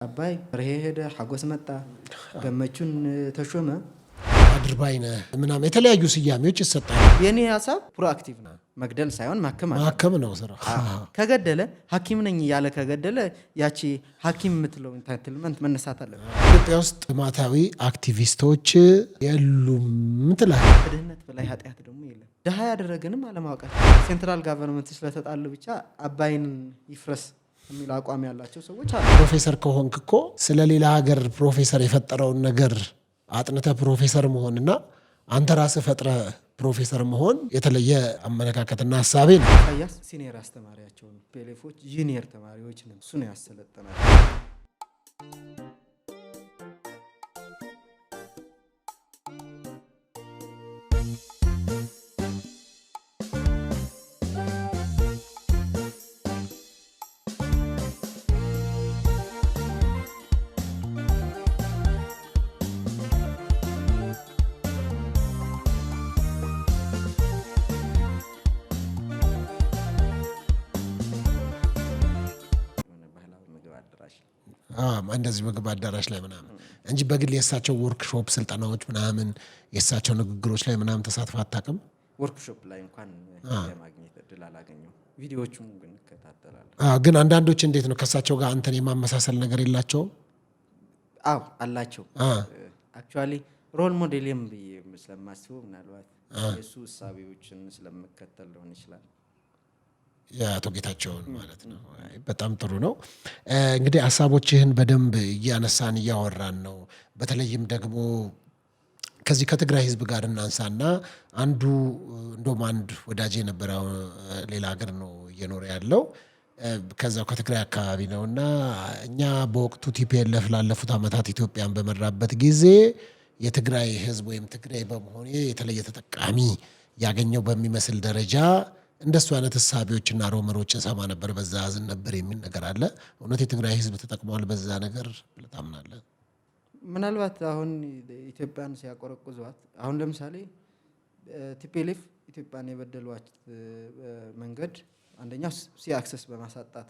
አባይ በርሄ ሄደ ሐጎስ መጣ ገመቹን ተሾመ አድርባይነ ምናምን የተለያዩ ስያሜዎች ይሰጣሉ። የኔ ሐሳብ ፕሮአክቲቭ ነው። መግደል ሳይሆን ማከም ነው ስራ። ከገደለ ሐኪም ነኝ ያለ ከገደለ ያቺ ሐኪም የምትለው ኢንታይትልመንት መነሳት አለበት። ኢትዮጵያ ውስጥ ልማታዊ አክቲቪስቶች የሉም ትላለህ። ከድህነት በላይ ኃጢአት ደግሞ የለም። ድሃ ያደረገንም አለማወቃት ሴንትራል ጋቨርንመንት ስለተጣሉ ብቻ አባይን ይፍረስ የሚል አቋም ያላቸው ሰዎች አሉ። ፕሮፌሰር ከሆንክ እኮ ስለ ሌላ ሀገር ፕሮፌሰር የፈጠረውን ነገር አጥንተህ ፕሮፌሰር መሆንና አንተ ራስህ ፈጥረህ ፕሮፌሰር መሆን የተለየ አመለካከትና ሐሳቤ ነው። ኢሳያስ ሲኒየር አስተማሪያቸው ነው። ፔሌፎች ጁኒየር ተማሪዎች ነው። እሱ ነው ያሰለጠናል። እንደዚህ ምግብ አዳራሽ ላይ ምናምን እንጂ በግል የእሳቸው ወርክሾፕ ስልጠናዎች ምናምን የእሳቸው ንግግሮች ላይ ምናምን ተሳትፎ አታውቅም? ወርክሾፕ ላይ እንኳን ለማግኘት እድል አላገኘሁም። ቪዲዮዎቹን ግን እከታተላለሁ። ግን አንዳንዶች እንዴት ነው ከእሳቸው ጋር አንተን የማመሳሰል ነገር የላቸውም? አዎ አላቸው። አክቹዋሊ ሮል ሞዴልም ብዬ ስለማስበው ምናልባት የእሱ እሳቤዎችን ስለምከተል ሊሆን ይችላል። የአቶ ጌታቸውን ማለት ነው። በጣም ጥሩ ነው። እንግዲህ ሀሳቦችህን በደንብ እያነሳን እያወራን ነው። በተለይም ደግሞ ከዚህ ከትግራይ ህዝብ ጋር እናንሳና እንደውም አንድ ወዳጄ የነበረው ሌላ ሀገር ነው እየኖረ ያለው ከዛው ከትግራይ አካባቢ ነውና እኛ በወቅቱ ቲፒኤልኤፍ ላለፉት ዓመታት ኢትዮጵያን በመራበት ጊዜ የትግራይ ህዝብ ወይም ትግራይ በመሆኔ የተለየ ተጠቃሚ ያገኘው በሚመስል ደረጃ እንደሱ አይነት ሐሳቦችና ሮመሮችን ሰማ ነበር። በዛ አዝን ነበር የሚል ነገር አለ። እውነት የትግራይ ህዝብ ተጠቅሟል በዛ ነገር ብለህ ታምናለህ? ምናልባት አሁን ኢትዮጵያን ሲያቆረቁዟት አሁን ለምሳሌ ቲፒኤልኤፍ ኢትዮጵያን የበደሏት መንገድ አንደኛው ሲአክሰስ በማሳጣት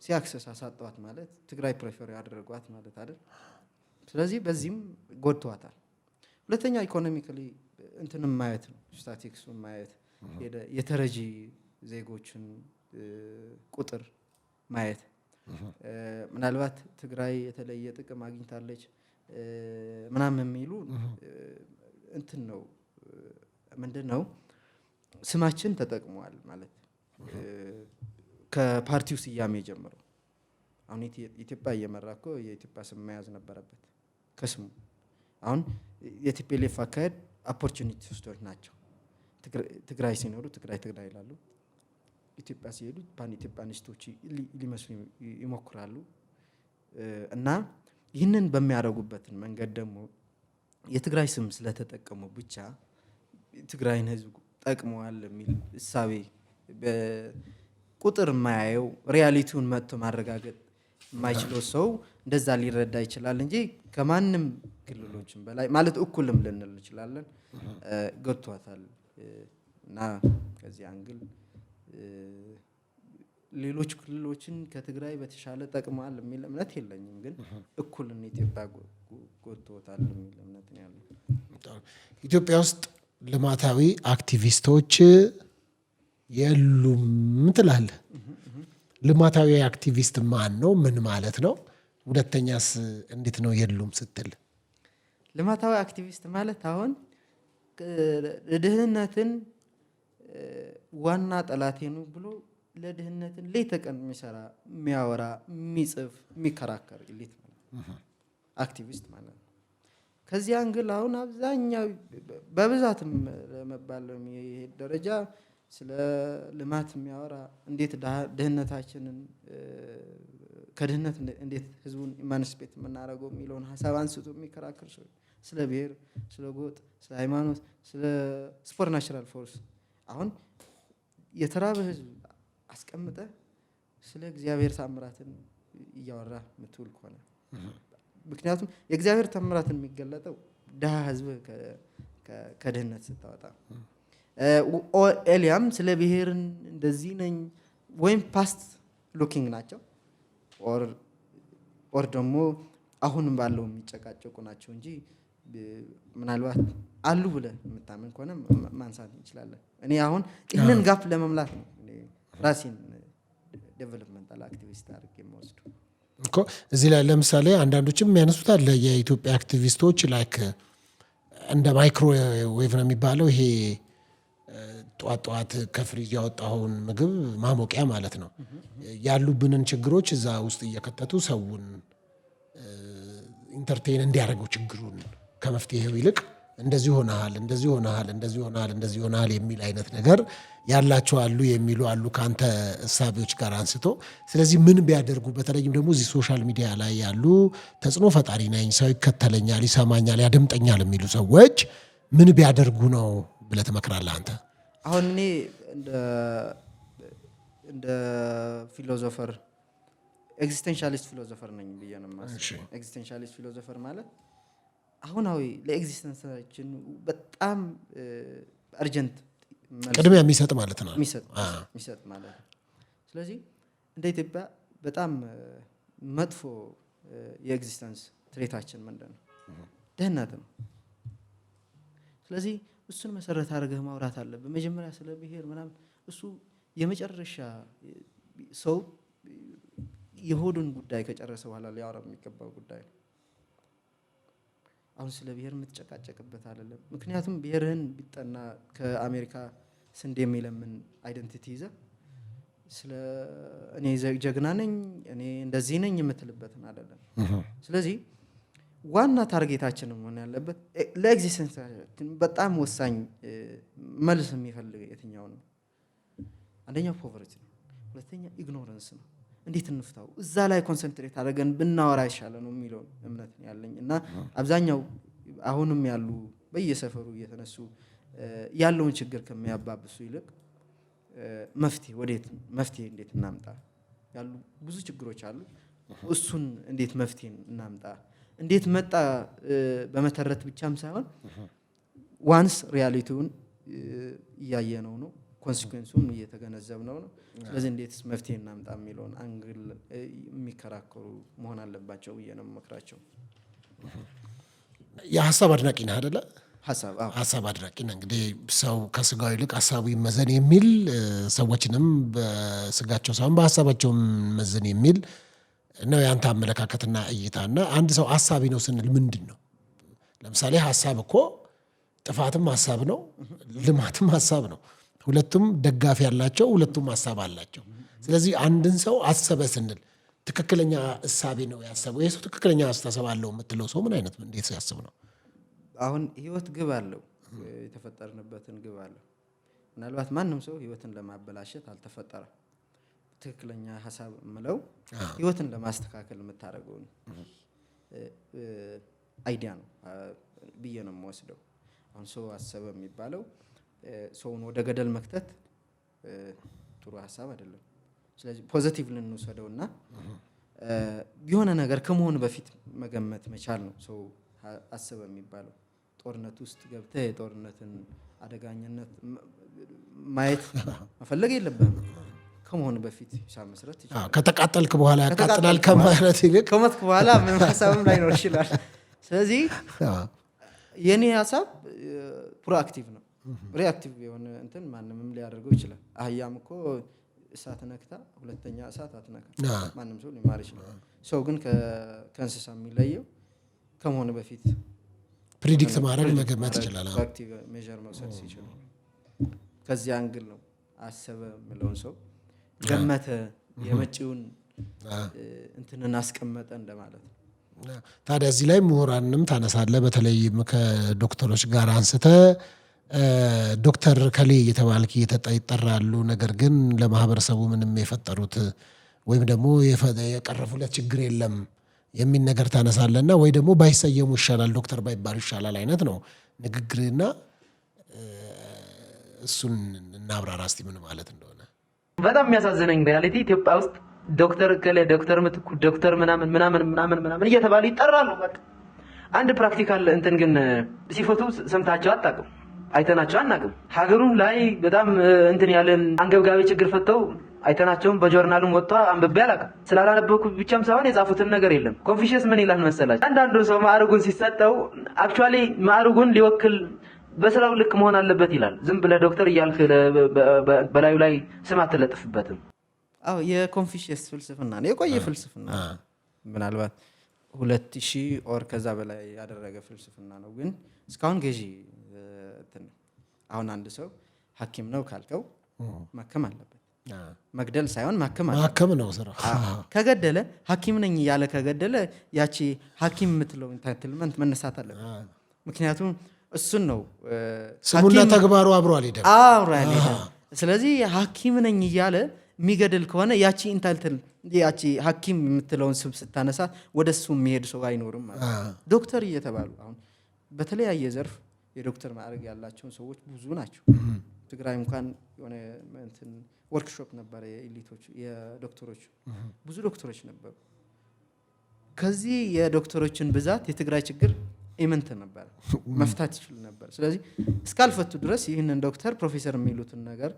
ሲአክሰስ አሳጣዋት ማለት ትግራይ ፕሬፈር ያደረጓት ማለት አይደል? ስለዚህ በዚህም ጎድቷታል። ሁለተኛ ኢኮኖሚካሊ እንትንም ማየት ነው። ስታቲክሱን ማየት የተረጂ ዜጎችን ቁጥር ማየት ምናልባት ትግራይ የተለየ ጥቅም አግኝታለች ምናምን የሚሉ እንትን ነው ምንድነው ስማችን ተጠቅሟል ማለት ከፓርቲው ስያሜ ጀምሮ አሁን ኢትዮጵያ እየመራ እኮ የኢትዮጵያ ስም መያዝ ነበረበት ከስሙ። አሁን የቲፒኤልኤፍ አካሄድ ኦፖርቹኒቲስቶች ናቸው። ትግራይ ሲኖሩ ትግራይ ይላሉ። ኢትዮጵያ ሲሄዱ ፓን ኢትዮጵያኒስቶች ሊመስሉ ይሞክራሉ። እና ይህንን በሚያደርጉበትን መንገድ ደግሞ የትግራይ ስም ስለተጠቀሙ ብቻ ትግራይን ህዝብ ጠቅመዋል የሚል እሳቤ በቁጥር የማያየው ሪያሊቲውን መጥቶ ማረጋገጥ የማይችለው ሰው እንደዛ ሊረዳ ይችላል እንጂ ከማንም ክልሎችን በላይ ማለት እኩልም ልንል እንችላለን ገጥቷታል። እና ከዚህ አንግል ሌሎች ክልሎችን ከትግራይ በተሻለ ጠቅመዋል የሚል እምነት የለኝም። ግን እኩልን ኢትዮጵያ ጎድቶታል የሚል እምነት ነው ያለው። ኢትዮጵያ ውስጥ ልማታዊ አክቲቪስቶች የሉም ትላለህ? ልማታዊ አክቲቪስት ማን ነው? ምን ማለት ነው? ሁለተኛስ እንዴት ነው የሉም ስትል? ልማታዊ አክቲቪስት ማለት አሁን ድህነትን ዋና ጠላቴ ነው ብሎ ለድህነትን ሌት ተቀን የሚሰራ የሚያወራ የሚጽፍ የሚከራከር ኢሊት ማለት አክቲቪስት ማለት ነው። ከዚህ አንግል አሁን አብዛኛው በብዛትም ለመባል የሚሄድ ደረጃ ስለ ልማት የሚያወራ እንዴት ድህነታችንን ከድህነት እንዴት ህዝቡን ኢማንስፔት የምናደርገው የሚለውን ሀሳብ አንስቶ የሚከራከር ሰው ስለ ብሔር፣ ስለ ጎጥ፣ ስለ ሃይማኖት፣ ስለ ሱፐር ናቹራል ፎርስ አሁን የተራበ ህዝብ አስቀምጠ ስለ እግዚአብሔር ተአምራትን እያወራ ምትውል ከሆነ ምክንያቱም የእግዚአብሔር ተአምራትን የሚገለጠው ድሃ ህዝብ ከድህነት ስታወጣ ኤሊያም ስለ ብሔርን እንደዚህ ነኝ ወይም ፓስት ሉኪንግ ናቸው ኦር ኦር ደግሞ አሁንም ባለው የሚጨቃጨቁ ናቸው እንጂ ምናልባት አሉ ብለህ የምታምን ከሆነ ማንሳት እንችላለን። እኔ አሁን ይህንን ጋፕ ለመምላት ነው ራሴን ዴቨሎፕመንታል አክቲቪስት አድርጌ የምወስደው እኮ። እዚህ ላይ ለምሳሌ አንዳንዶችም የሚያነሱታል የኢትዮጵያ አክቲቪስቶች ላይክ እንደ ማይክሮዌቭ ነው የሚባለው ይሄ ጠዋት ጠዋት ከፍሪጅ ያወጣውን ምግብ ማሞቂያ ማለት ነው። ያሉብንን ችግሮች እዛ ውስጥ እየከተቱ ሰውን ኢንተርቴን እንዲያደርገው ችግሩን ከመፍትሄው ይልቅ እንደዚህ ሆነሃል፣ እንደዚህ ሆነሃል፣ እንደዚህ ሆነሃል፣ እንደዚህ ሆነሃል የሚል አይነት ነገር ያላቸው አሉ የሚሉ አሉ ከአንተ እሳቤዎች ጋር አንስቶ። ስለዚህ ምን ቢያደርጉ በተለይም ደግሞ እዚህ ሶሻል ሚዲያ ላይ ያሉ ተጽዕኖ ፈጣሪ ነኝ፣ ሰው ይከተለኛል፣ ይሰማኛል፣ ያደምጠኛል የሚሉ ሰዎች ምን ቢያደርጉ ነው ብለህ ትመክራለህ አንተ? አሁን እኔ እንደ ፊሎዞፈር ኤግዚስተንሻሊስት ፊሎዞፈር ነኝ ብዬ ነው የማስበው። ኤግዚስተንሻሊስት ፊሎዞፈር ማለት አሁናዊ ለኤግዚስተንሳችን በጣም አርጀንት ቅድሚያ የሚሰጥ ማለት ነው። የሚሰጥ ማለት ነው። ስለዚህ እንደ ኢትዮጵያ በጣም መጥፎ የኤግዚስተንስ ትሬታችን ምንድን ነው? ድህነት ነው። ስለዚህ እሱን መሰረት አድርገህ ማውራት አለብህ። መጀመሪያ ስለ ብሔር ምናምን እሱ የመጨረሻ ሰው የሆዱን ጉዳይ ከጨረሰ በኋላ ሊያወራ የሚገባው ጉዳይ ነው። አሁን ስለ ብሔር የምትጨቃጨቅበት አይደለም። ምክንያቱም ብሔርህን ቢጠና ከአሜሪካ ስንዴ የሚለምን አይደንቲቲ ይዘህ ስለ እኔ ጀግና ነኝ እኔ እንደዚህ ነኝ የምትልበትን አይደለም። ስለዚህ ዋና ታርጌታችን መሆን ያለበት ለኤግዚስተንሳችን በጣም ወሳኝ መልስ የሚፈልግ የትኛው ነው? አንደኛው ፖቨርቲ ነው። ሁለተኛ ኢግኖረንስ ነው። እንዴት እንፍታው? እዛ ላይ ኮንሰንትሬት አድርገን ብናወራ ይሻለ ነው የሚለው እምነት ያለኝ እና አብዛኛው አሁንም ያሉ በየሰፈሩ እየተነሱ ያለውን ችግር ከሚያባብሱ ይልቅ መፍትሄ እንዴት እናምጣ ያሉ ብዙ ችግሮች አሉ። እሱን እንዴት መፍትሄ እናምጣ እንዴት መጣ በመተረት ብቻም ሳይሆን ዋንስ ሪያሊቲውን እያየነው ነው፣ ኮንሲኩዌንሱን እየተገነዘብነው ነው። ስለዚህ እንዴት መፍትሄ እናምጣ የሚለውን አንግል የሚከራከሩ መሆን አለባቸው ብዬ ነው የምመክራቸው። የሀሳብ አድናቂ ነህ አይደለ? ሀሳብ አድናቂ ነህ። እንግዲህ ሰው ከስጋው ይልቅ ሀሳቡ ይመዘን የሚል ሰዎችንም በስጋቸው ሳይሆን በሀሳባቸው መዘን የሚል ነው ያንተ አመለካከትና እይታና። አንድ ሰው ሀሳቢ ነው ስንል ምንድን ነው? ለምሳሌ ሀሳብ እኮ ጥፋትም ሀሳብ ነው፣ ልማትም ሀሳብ ነው። ሁለቱም ደጋፊ ያላቸው፣ ሁለቱም ሀሳብ አላቸው። ስለዚህ አንድን ሰው አሰበ ስንል ትክክለኛ እሳቤ ነው ያሰበው። ይህ ሰው ትክክለኛ አስተሳሰብ አለው የምትለው ሰው ምን አይነት እንዴት ሲያስብ ነው? አሁን ህይወት ግብ አለው፣ የተፈጠርንበትን ግብ አለው። ምናልባት ማንም ሰው ህይወትን ለማበላሸት አልተፈጠረም። ትክክለኛ ሀሳብ የምለው ህይወትን ለማስተካከል የምታደርገው አይዲያ ነው ብዬ ነው የምወስደው። አሁን ሰው አሰበ የሚባለው ሰውን ወደ ገደል መክተት ጥሩ ሀሳብ አይደለም። ስለዚህ ፖዚቲቭ ልንወስደውና የሆነ ነገር ከመሆኑ በፊት መገመት መቻል ነው ሰው አሰበ የሚባለው። ጦርነት ውስጥ ገብተህ የጦርነትን አደጋኝነት ማየት መፈለግ የለብህም። ከመሆኑ በፊት ሂሳብ መስራት ይችላል። ከተቃጠልክ በኋላ ያቃጥላል ከማለት ይልቅ ከሞትክ በኋላ ምን ሀሳብም ላይኖር ይችላል። ስለዚህ የኔ ሀሳብ ፕሮአክቲቭ ነው። ሪአክቲቭ የሆነ እንትን ማንምም ሊያደርገው ይችላል። አህያም እኮ እሳት ነክታ ሁለተኛ እሳት አትነካ፣ ማንም ሰው ሊማር ይችላል። ሰው ግን ከእንስሳ የሚለየው ከመሆኑ በፊት ፕሪዲክት ማድረግ መገመት ይችላል። ፕሮአክቲቭ ሜዠር መውሰድ ሲችል ከዚህ አንግል ነው አሰበ የሚለውን ሰው ገመተ፣ የመጪውን እንትንን አስቀመጠ እንደማለት ነው። ታዲያ እዚህ ላይ ምሁራንም ታነሳለህ። በተለይም ከዶክተሮች ጋር አንስተ ዶክተር ከሌ እየተባልክ ይጠራሉ። ነገር ግን ለማህበረሰቡ ምንም የፈጠሩት ወይም ደግሞ የቀረፉለት ችግር የለም የሚል ነገር ታነሳለና ወይ ደግሞ ባይሰየሙ ይሻላል ዶክተር ባይባሉ ይሻላል አይነት ነው ንግግርና እሱን እናብራራ እስቲ ምን ማለት እንደሆነ። በጣም የሚያሳዝነኝ ሪያሊቲ ኢትዮጵያ ውስጥ ዶክተር ከሌ ዶክተር ምትኩ ዶክተር ምናምን እየተባሉ ይጠራሉ። በቃ አንድ ፕራክቲካል እንትን ግን ሲፎቱ ሰምታቸው አታውቅም፣ አይተናቸው አናውቅም። ሀገሩም ላይ በጣም እንትን ያለን አንገብጋቢ ችግር ፈተው አይተናቸውም በጆርናልም ወጥቶ አንብቤ አላውቅም። ስላላነበብኩ ብቻም ሳይሆን የጻፉትን ነገር የለም። ኮንፊሽየስ ምን ይላል መሰላችሁ? አንዳንዱ ሰው ማዕረጉን ሲሰጠው አክቹአሊ ማዕረጉን ሊወክል በስራው ልክ መሆን አለበት ይላል። ዝም ብለህ ዶክተር እያልክ በላዩ ላይ ስም አትለጥፍበትም። አዎ የኮንፊሽየስ ፍልስፍና ነው፣ የቆየ ፍልስፍና ምናልባት 2000 ኦር ከዛ በላይ ያደረገ ፍልስፍና ነው። ግን እስካሁን ገዢ አሁን አንድ ሰው ሐኪም ነው ካልከው ማከም አለበት። መግደል ሳይሆን ማከም ነው ስራው። ከገደለ ሐኪም ነኝ ያለ ከገደለ ያቺ ሐኪም የምትለው ኢንታይትልመንት መነሳት አለበት። ምክንያቱም እሱን ነው ስሙና ተግባሩ አብሮ አልሄደም። ስለዚህ ሐኪም ነኝ እያለ የሚገድል ከሆነ ያቺ ኢንታይትል ያቺ ሐኪም የምትለውን ስም ስታነሳ ወደሱ የሚሄድ ሰው አይኖርም ማለት ነው። ዶክተር እየተባሉ አሁን በተለያየ ዘርፍ የዶክተር ማዕረግ ያላቸውን ሰዎች ብዙ ናቸው። ትግራይ እንኳን የሆነ እንትን ወርክሾፕ ነበር የኤሊቶች የዶክተሮች ብዙ ዶክተሮች ነበሩ። ከዚህ የዶክተሮችን ብዛት የትግራይ ችግር ኢምንት ነበር፣ መፍታት ይችሉ ነበር። ስለዚህ እስካልፈቱ ድረስ ይህንን ዶክተር ፕሮፌሰር የሚሉትን ነገር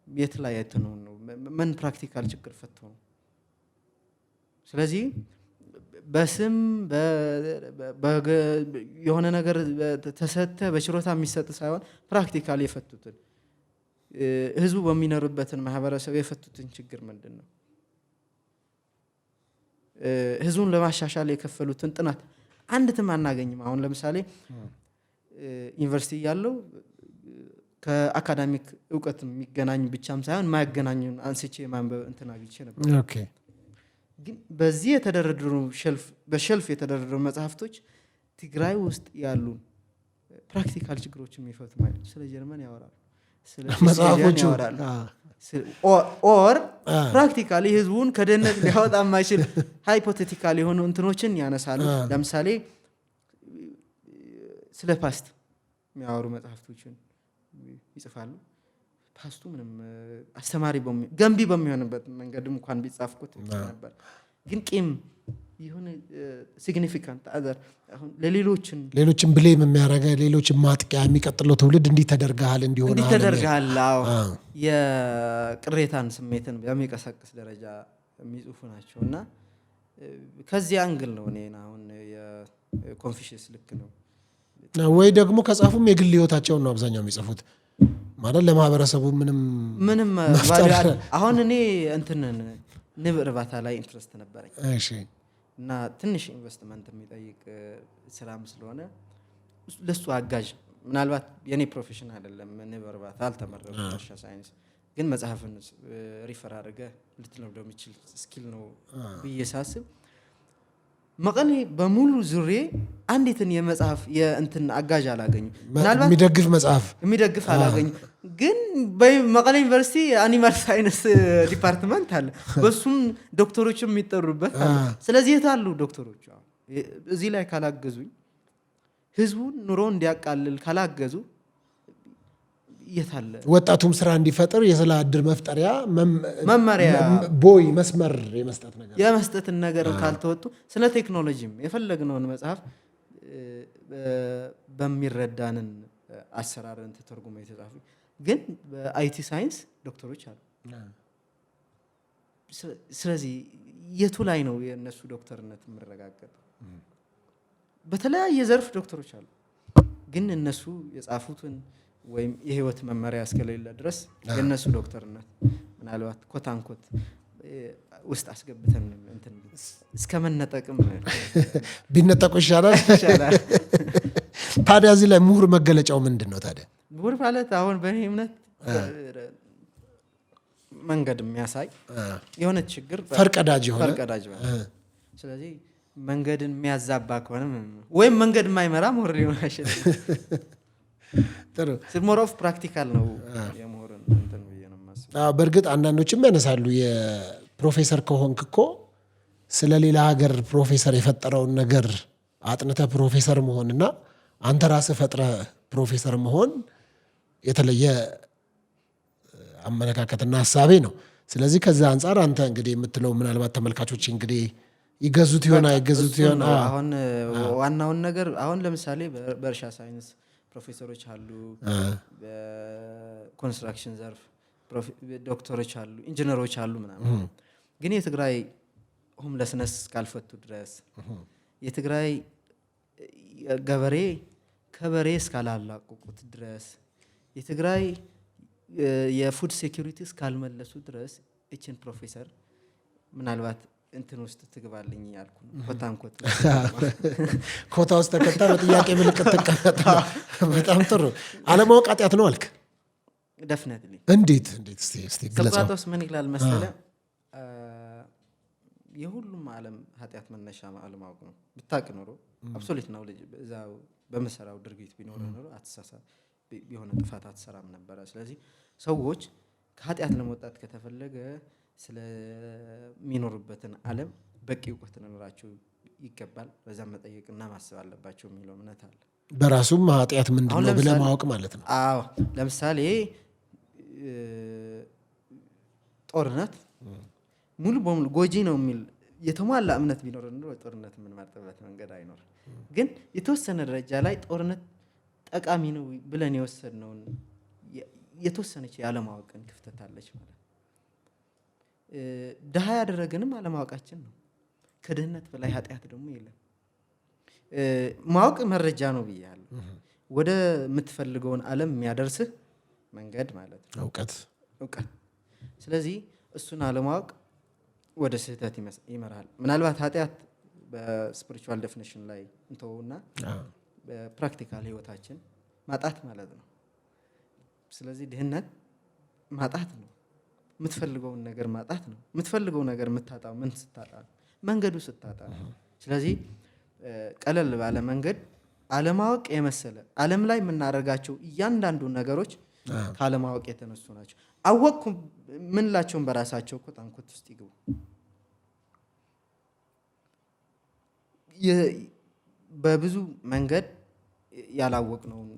የት ላይ አይተነው ነው? ምን ፕራክቲካል ችግር ፈቶ ነው? ስለዚህ በስም የሆነ ነገር ተሰጥተ በችሮታ የሚሰጥ ሳይሆን ፕራክቲካል የፈቱትን ህዝቡ በሚኖርበትን ማህበረሰብ የፈቱትን ችግር ምንድን ነው? ህዝቡን ለማሻሻል የከፈሉትን ጥናት አንድትም አናገኝም። አሁን ለምሳሌ ዩኒቨርሲቲ ያለው ከአካዳሚክ እውቀት የሚገናኝ ብቻም ሳይሆን ማያገናኙን አንስቼ ማንበብ እንትን አግኝቼ ነበር። ኦኬ። ግን በዚህ የተደረደሩ በሸልፍ የተደረደሩ መጽሐፍቶች ትግራይ ውስጥ ያሉ ፕራክቲካል ችግሮች የሚፈቱ ማለት ስለ ጀርመን ያወራሉ፣ ስለ መጽሐፎቹ ያወራሉ። ኦር ፕራክቲካሊ ህዝቡን ከደህንነት ሊያወጣ የማይችል ሃይፖቴቲካል የሆኑ እንትኖችን ያነሳሉ። ለምሳሌ ስለ ፓስት የሚያወሩ መጽሐፍቶችን ይጽፋሉ። ፓስቱ ምንም አስተማሪ ገንቢ በሚሆንበት መንገድ እንኳን ቢጻፍኩት ነበር። ግን ቂም ይሁን ሲግኒፊካንት አዘር አሁን ሌሎችን ብሌም የሚያረጋ ሌሎችን ማጥቂያ የሚቀጥለው ትውልድ እንዲህ ተደርጋል አዎ የቅሬታን ስሜትን በሚቀሰቅስ ደረጃ የሚጽፉ ናቸውና ከዚህ አንግል ነው እኔ አሁን የኮንፊሽየስ ልክ ነው ወይ ደግሞ ከጻፉም የግል ህይወታቸውን ነው አብዛኛው የሚጽፉት ማለት ለማህበረሰቡ ምንም አሁን እኔ ንብ እርባታ ላይ ኢንትረስት ነበረኝ። እሺ። እና ትንሽ ኢንቨስትመንት የሚጠይቅ ስራም ስለሆነ ለሱ አጋዥ ምናልባት የኔ ፕሮፌሽን አይደለም፣ ንብ እርባታ አልተመረኩም እርሻ ሳይንስ፣ ግን መጽሐፍን ሪፈር አድርገህ ልትለምደው የሚችል ስኪል ነው ብዬ ሳስብ መቀሌ በሙሉ ዙሬ አንዲትን የመጽሐፍ የእንትን አጋዥ አላገኙ። ምናልባት የሚደግፍ አላገኙ። ግን በመቀሌ ዩኒቨርሲቲ አኒማል ሳይንስ ዲፓርትመንት አለ፣ በሱም ዶክተሮችም የሚጠሩበት አለ። ስለዚህ የት አሉ ዶክተሮች? እዚህ ላይ ካላገዙኝ፣ ህዝቡን ኑሮ እንዲያቃልል ካላገዙ የታለ? ወጣቱም ስራ እንዲፈጥር የስራ ዕድል መፍጠሪያ መመሪያ ቦይ መስመር የመስጠትን ነገር ካልተወጡ ስለ ቴክኖሎጂም የፈለግነውን መጽሐፍ በሚረዳንን አሰራርን ተተርጉሞ የተጻፉ ግን በአይቲ ሳይንስ ዶክተሮች አሉ። ስለዚህ የቱ ላይ ነው የነሱ ዶክተርነት የሚረጋገጠው? በተለያየ ዘርፍ ዶክተሮች አሉ፣ ግን እነሱ የጻፉትን ወይም የህይወት መመሪያ እስከሌለ ድረስ የነሱ ዶክተርነት ምናልባት ኮታንኮት ውስጥ አስገብተን እንትን እስከመነጠቅም ቢነጠቁ ይሻላል። ታዲያ እዚህ ላይ ምሁር መገለጫው ምንድን ነው? ታዲያ ምሁር ማለት አሁን በእኔ እምነት መንገድ የሚያሳይ የሆነ ችግር ፈርቀዳጅ ሆነ። ስለዚህ መንገድን የሚያዛባ ከሆነ ወይም መንገድ የማይመራ ምሁር ሊሆን አይችልም። ጥሩ ሞር ኦፍ ፕራክቲካል ነው የምሁርን እንትን ብዬ ነው የማስበው። በእርግጥ አንዳንዶችም ያነሳሉ የፕሮፌሰር ከሆንክ እኮ ስለ ሌላ ሀገር ፕሮፌሰር የፈጠረውን ነገር አጥንተህ ፕሮፌሰር መሆንና አንተ ራስህ ፈጥረህ ፕሮፌሰር መሆን የተለየ አመለካከትና ሀሳቤ ነው። ስለዚህ ከዛ አንጻር አንተ እንግዲህ የምትለው ምናልባት ተመልካቾች እንግዲህ ይገዙት ይሆን አይገዙት ይሆን? አሁን ዋናውን ነገር አሁን ለምሳሌ በእርሻ ሳይንስ ፕሮፌሰሮች አሉ፣ በኮንስትራክሽን ዘርፍ ዶክተሮች አሉ፣ ኢንጂነሮች አሉ ምናምን። ግን የትግራይ ሆምለስነስ እስካልፈቱ ድረስ የትግራይ ገበሬ ከበሬ እስካላላቁቁት ድረስ የትግራይ የፉድ ሴኩሪቲ እስካልመለሱ ድረስ እችን ፕሮፌሰር ምናልባት እንትን ውስጥ ትግባልኝ ያልኩ ኮታንኮት ኮታ ውስጥ ተከታ በጥያቄ ምልክት ተቀመጠ። በጣም ጥሩ። አለማወቅ ኃጢአት ነው አልክ? ደፍነትሊ። እንዴት እስቲ ግለጸው። ሶቅራጦስ ምን ይላል መሰለ? የሁሉም ዓለም ኃጢአት መነሻ አለማወቅ ነው። ብታቅ ኖሮ አብሶሉት ነው ልጅ እዛው በመሰራው ድርጊት ቢኖር ኖሮ አትሳሳት የሆነ ጥፋት አትሰራም ነበረ። ስለዚህ ሰዎች ከኃጢአት ለመውጣት ከተፈለገ ስለሚኖሩበትን ዓለም በቂ እውቀት ሊኖራቸው ይገባል። በዛም መጠየቅና ማሰብ አለባቸው የሚለው እምነት አለ። በራሱም ኃጢአት ምንድን ነው ብለህ ማወቅ ማለት ነው። አዎ ለምሳሌ ጦርነት ሙሉ በሙሉ ጎጂ ነው የሚል የተሟላ እምነት ቢኖር ኖሮ ጦርነት የምንመርጥበት መንገድ አይኖር። ግን የተወሰነ ደረጃ ላይ ጦርነት ጠቃሚ ነው ብለን የወሰድነውን የተወሰነች ያለማወቅን ክፍተት አለች ማለት ድሃ ያደረገንም አለማወቃችን ነው። ከድህነት በላይ ኃጢአት ደግሞ የለም። ማወቅ መረጃ ነው ብያለሁ። ወደ የምትፈልገውን ዓለም የሚያደርስህ መንገድ ማለት ነው እውቀት። ስለዚህ እሱን አለማወቅ ወደ ስህተት ይመራል። ምናልባት ኃጢአት በስፒሪቹዋል ዴፊኒሽን ላይ እንተውና በፕራክቲካል ህይወታችን ማጣት ማለት ነው። ስለዚህ ድህነት ማጣት ነው። የምትፈልገውን ነገር ማጣት ነው። የምትፈልገው ነገር የምታጣው ምን ስታጣ? መንገዱ ስታጣ። ስለዚህ ቀለል ባለ መንገድ አለማወቅ የመሰለ ዓለም ላይ የምናደርጋቸው እያንዳንዱ ነገሮች ካለማወቅ የተነሱ ናቸው። አወቅኩ ምንላቸውን በራሳቸው እኮ ታንኮት ውስጥ ይግቡ። በብዙ መንገድ ያላወቅነውን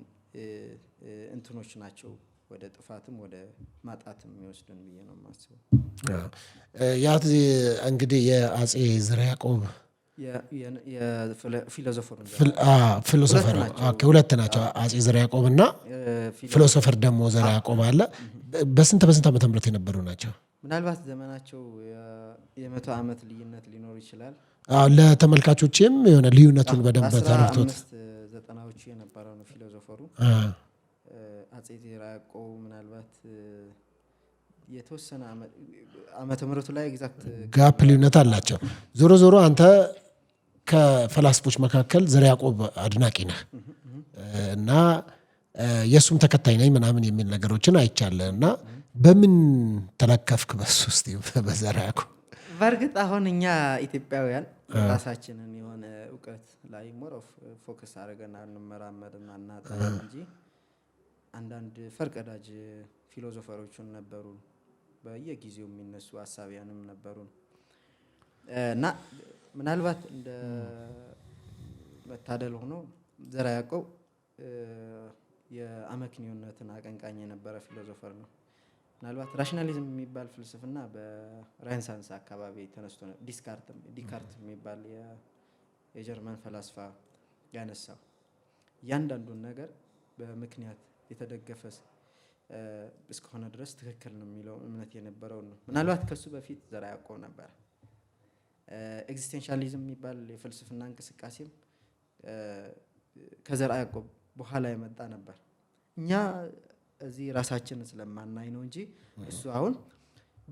እንትኖች ናቸው ወደ ጥፋትም ወደ ማጣትም የሚወስድን ብዬ ነው የማስበው። ያ እንግዲህ የአጼ ዘርዓ ያዕቆብ ፊሎሶፈር ሁለት ናቸው። አጼ ዘርዓ ያዕቆብ እና ፊሎሶፈር ደግሞ ዘርዓ ያዕቆብ አለ። በስንት ዓመተ ምህረት የነበሩ ናቸው? ምናልባት ዘመናቸው የ100 ዓመት ልዩነት ሊኖር ይችላል። ለተመልካቾችም የሆነ ልዩነቱን በደንብ ተረድቶት 1990ዎቹ የነበረው ነው ፊሎሶፈሩ። አጼ ዘርዓ ያዕቆብ ምናልባት የተወሰነ ዓመተ ምህረቱ ላይ ኤግዛክት ጋፕ ልዩነት አላቸው። ዞሮ ዞሮ አንተ ከፈላስፎች መካከል ዘርዓ ያዕቆብ አድናቂ ነህ እና የእሱም ተከታይ ነኝ ምናምን የሚል ነገሮችን አይቻለህ እና በምን ተለከፍክ በሱ ውስጥ በዘርዓ ያዕቆብ? በእርግጥ አሁን እኛ ኢትዮጵያውያን ራሳችንን የሆነ እውቀት ላይ ሞር ኦፍ ፎከስ አድርገን እንመራመርና እናጠናን እንጂ አንዳንድ ፈርቀዳጅ ፊሎሶፈሮችን ነበሩ፣ በየጊዜው የሚነሱ ሀሳቢያንም ነበሩ እና ምናልባት እንደ መታደል ሆኖ ዘርዓ ያዕቆብ የአመክንዮነትን አቀንቃኝ የነበረ ፊሎሶፈር ነው። ምናልባት ራሽናሊዝም የሚባል ፍልስፍና በሬኔሳንስ አካባቢ ተነስቶ ነው። ዲካርት የሚባል የጀርመን ፈላስፋ ያነሳው እያንዳንዱን ነገር በምክንያት የተደገፈ እስከሆነ ድረስ ትክክል ነው የሚለው እምነት የነበረው ነው። ምናልባት ከሱ በፊት ዘርዓ ያዕቆብ ነበር። ኤግዚስቴንሻሊዝም የሚባል የፍልስፍና እንቅስቃሴም ከዘርዓ ያዕቆብ በኋላ የመጣ ነበር። እኛ እዚህ ራሳችንን ስለማናይ ነው እንጂ እሱ አሁን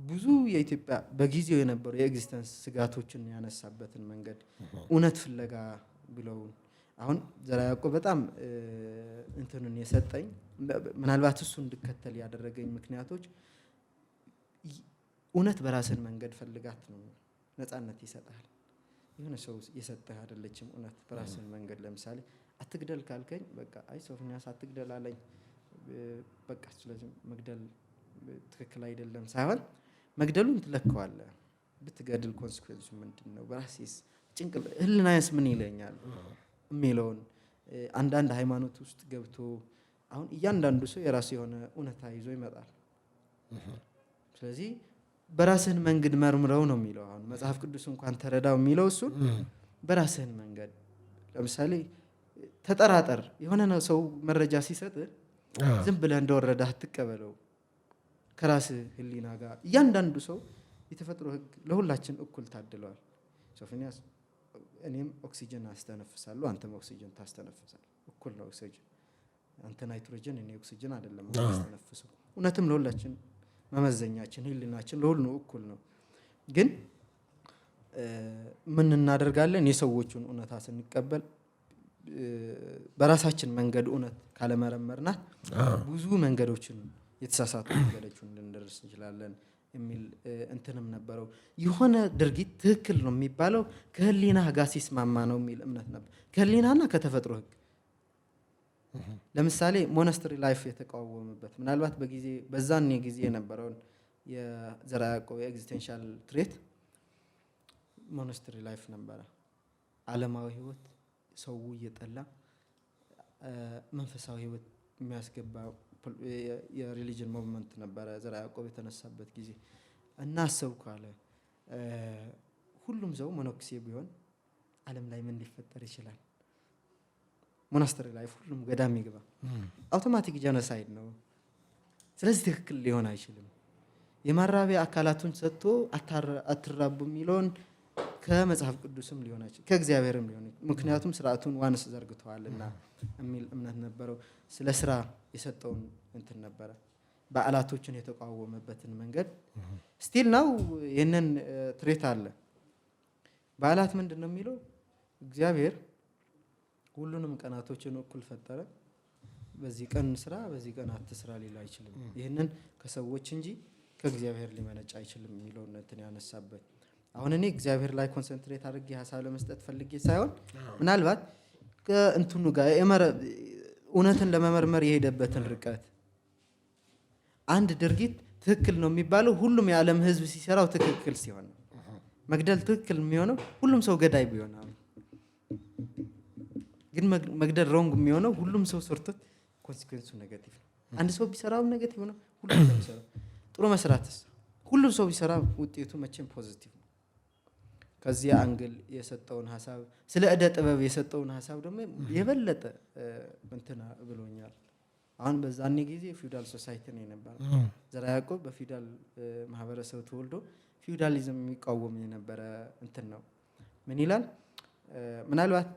ብዙ የኢትዮጵያ በጊዜው የነበሩ የኤግዚስተንስ ስጋቶችን ያነሳበትን መንገድ እውነት ፍለጋ ብለው አሁን ዘርዓ ያዕቆብ በጣም እንትንን የሰጠኝ ምናልባት እሱ እንድከተል ያደረገኝ ምክንያቶች እውነት በራስን መንገድ ፈልጋት ነው። ነፃነት ይሰጣል። የሆነ ሰው የሰጠህ አይደለችም እውነት በራስን መንገድ። ለምሳሌ አትግደል ካልከኝ በቃ አይ ሶፎንያስ አትግደል አለኝ በቃ ስለዚህ መግደል ትክክል አይደለም ሳይሆን መግደሉን ትለከዋለህ። ብትገድል ኮንሲኩዌንሱ ምንድን ነው? በራሴስ ህልናዬስ ምን ይለኛል የሚለውን አንዳንድ ሃይማኖት ውስጥ ገብቶ አሁን እያንዳንዱ ሰው የራሱ የሆነ እውነታ ይዞ ይመጣል። ስለዚህ በራስህን መንገድ መርምረው ነው የሚለው። አሁን መጽሐፍ ቅዱስ እንኳን ተረዳው የሚለው እሱን በራስህን መንገድ። ለምሳሌ ተጠራጠር። የሆነ ሰው መረጃ ሲሰጥ ዝም ብለህ እንደወረደ አትቀበለው። ከራስ ህሊና ጋር እያንዳንዱ ሰው የተፈጥሮ ህግ ለሁላችን እኩል ታድለዋል። ሶፎንያስ እኔም ኦክሲጅን አስተነፍሳለሁ፣ አንተም ኦክሲጅን ታስተነፍሳለህ። እኩል ነው ኦክሲጅን። አንተ ናይትሮጅን፣ እኔ ኦክሲጅን አይደለም አስተነፍሰው። እውነትም ለሁላችን መመዘኛችን ህሊናችን ለሁሉ እኩል ነው። ግን ምን እናደርጋለን? የሰዎቹን እውነታ ስንቀበል በራሳችን መንገድ እውነት ካለመረመርናት ብዙ መንገዶችን የተሳሳቱ መንገዶችን ልንደርስ እንችላለን የሚል እንትንም ነበረው። የሆነ ድርጊት ትክክል ነው የሚባለው ከህሊና ጋር ሲስማማ ነው የሚል እምነት ነበር፣ ከህሊናና ከተፈጥሮ ህግ። ለምሳሌ ሞናስተሪ ላይፍ የተቃወመበት ምናልባት በዛን ጊዜ የነበረውን የዘርዓ ያዕቆብ የኤግዚስቴንሻል ትሬት ሞናስተሪ ላይፍ ነበረ። ዓለማዊ ህይወት ሰው እየጠላ መንፈሳዊ ህይወት የሚያስገባ የሪሊጅን ሙቭመንት ነበረ ዘርዓ ያዕቆብ የተነሳበት ጊዜ። እና አሰብኩ አለ ሁሉም ሰው መነኩሴ ቢሆን ዓለም ላይ ምን ሊፈጠር ይችላል? ሞናስተሪ ላይፍ ሁሉም ገዳም ይግባ፣ አውቶማቲክ ጀኖሳይድ ነው። ስለዚህ ትክክል ሊሆን አይችልም። የማራቢያ አካላቱን ሰጥቶ አትራቡ የሚለውን ከመጽሐፍ ቅዱስም ሊሆን አይችልም፣ ከእግዚአብሔርም ሊሆን፣ ምክንያቱም ስርዓቱን ዋንስ ዘርግተዋልና የሚል እምነት ነበረው። ስለ ስራ የሰጠውን እንትን ነበረ። በዓላቶችን የተቃወመበትን መንገድ ስቲል ነው። ይህንን ትሬት አለ። በዓላት ምንድን ነው የሚለው? እግዚአብሔር ሁሉንም ቀናቶችን እኩል ፈጠረ። በዚህ ቀን ስራ፣ በዚህ ቀን አትስራ ሊል አይችልም። ይህንን ከሰዎች እንጂ ከእግዚአብሔር ሊመነጭ አይችልም የሚለውን እንትን ያነሳበት። አሁን እኔ እግዚአብሔር ላይ ኮንሰንትሬት አድርጌ ሀሳብ ለመስጠት ፈልጌ ሳይሆን ምናልባት ከእንትኑ ጋር እውነትን ለመመርመር የሄደበትን ርቀት፣ አንድ ድርጊት ትክክል ነው የሚባለው ሁሉም የዓለም ህዝብ ሲሰራው ትክክል ሲሆን ነው። መግደል ትክክል የሚሆነው ሁሉም ሰው ገዳይ ቢሆን፣ ግን መግደል ሮንግ የሚሆነው ሁሉም ሰው ሰርቶት ኮንሲኩዌንሱ ኔጌቲቭ ነው። አንድ ሰው ቢሰራው ኔጌቲቭ ነው፣ ሁሉም ሰው ቢሰራው ጥሩ መስራትስ ሁሉም ሰው ቢሰራ ውጤቱ መቼም ፖዚቲቭ ነው። ከዚህ አንግል የሰጠውን ሀሳብ ስለ ዕደ ጥበብ የሰጠውን ሀሳብ ደግሞ የበለጠ እንትና ብሎኛል። አሁን በዛኔ ጊዜ ፊውዳል ሶሳይቲ ነው የነበረ። ዘርዓ ያዕቆብ በፊውዳል ማህበረሰብ ተወልዶ ፊውዳሊዝም የሚቃወም የነበረ እንትን ነው። ምን ይላል? ምናልባት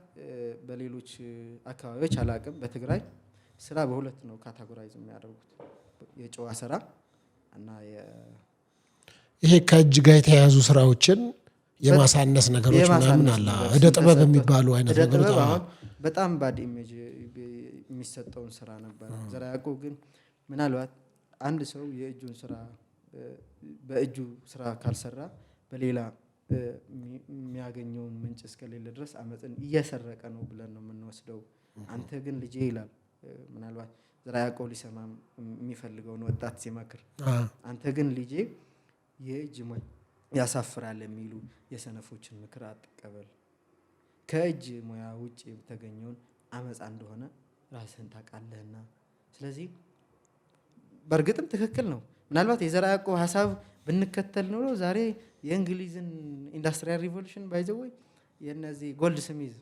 በሌሎች አካባቢዎች አላቅም፣ በትግራይ ስራ በሁለት ነው ካታጎራይዝ የሚያደርጉት፣ የጨዋ ስራ እና ይሄ ከእጅ ጋር የተያያዙ ስራዎችን የማሳነስ ነገሮች ምናምን አለ። ዕደ ጥበብ የሚባሉ አይነት ነገሮች በጣም ባድ ኢሜጅ የሚሰጠውን ስራ ነበር። ዘርዓ ያዕቆብ ግን ምናልባት አንድ ሰው የእጁን ስራ በእጁ ስራ ካልሰራ በሌላ የሚያገኘውን ምንጭ እስከሌለ ድረስ አመፅን እየሰረቀ ነው ብለን ነው የምንወስደው። አንተ ግን ልጄ ይላል፣ ምናልባት ዘርዓ ያዕቆብ ሊሰማ የሚፈልገውን ወጣት ሲመክር፣ አንተ ግን ልጄ የእጅ ያሳፍራል የሚሉ የሰነፎችን ምክር አትቀበል። ከእጅ ሙያ ውጭ የተገኘውን አመፃ እንደሆነ ራስህን ታውቃለህና። ስለዚህ በእርግጥም ትክክል ነው። ምናልባት የዘርዓ ያዕቆብ ሀሳብ ብንከተል ኖሮ ዛሬ የእንግሊዝን ኢንዱስትሪያል ሪቮሉሽን ባይዘወይ የነዚህ ጎልድ ስሚዝ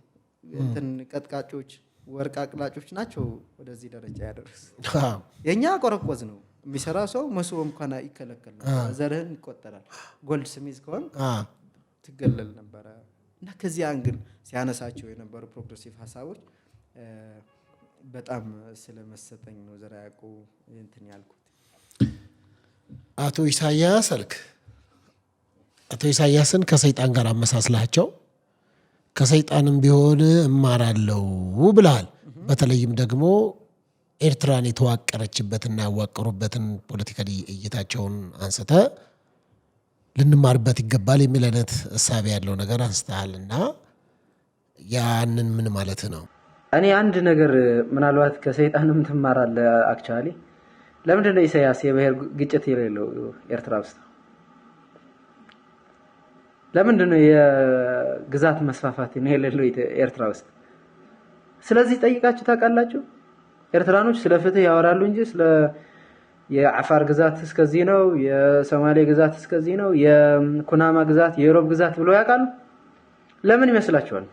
እንትን ቀጥቃጮች፣ ወርቅ አቅላጮች ናቸው ወደዚህ ደረጃ ያደረስ። የኛ ቆረቆዝ ነው የሚሰራ ሰው መስሎ እንኳን ይከለከል ነበር፣ ዘርህን ይቆጠራል። ጎልድ ስሚዝ ከሆን ትገለል ነበረ። እና ከዚህ አንግል ሲያነሳቸው የነበሩ ፕሮግሬሲቭ ሀሳቦች በጣም ስለመሰጠኝ ነው ዘርዓ ያዕቆብ እንትን ያልኩት። አቶ ኢሳያስ አልክ። አቶ ኢሳያስን ከሰይጣን ጋር አመሳስላቸው ከሰይጣንም ቢሆን እማራለሁ ብለሃል። በተለይም ደግሞ ኤርትራን የተዋቀረችበትና ያዋቀሩበትን ፖለቲካሊ እይታቸውን አንስተ ልንማርበት ይገባል የሚል አይነት እሳቤ ያለው ነገር አንስተሃልና ያንን ምን ማለት ነው? እኔ አንድ ነገር ምናልባት ከሰይጣንም ትማራለህ። አክቹአሊ ለምንድን ነው ኢሳያስ የብሔር ግጭት የሌለው ኤርትራ ውስጥ? ለምንድን ነው የግዛት መስፋፋት የሌለው ኤርትራ ውስጥ? ስለዚህ ጠይቃችሁ ታውቃላችሁ? ኤርትራኖች ስለ ፍትህ ያወራሉ እንጂ ስለ የአፋር ግዛት እስከዚህ ነው፣ የሶማሌ ግዛት እስከዚህ ነው፣ የኩናማ ግዛት፣ የሮብ ግዛት ብሎ ያውቃሉ? ለምን ይመስላችኋል?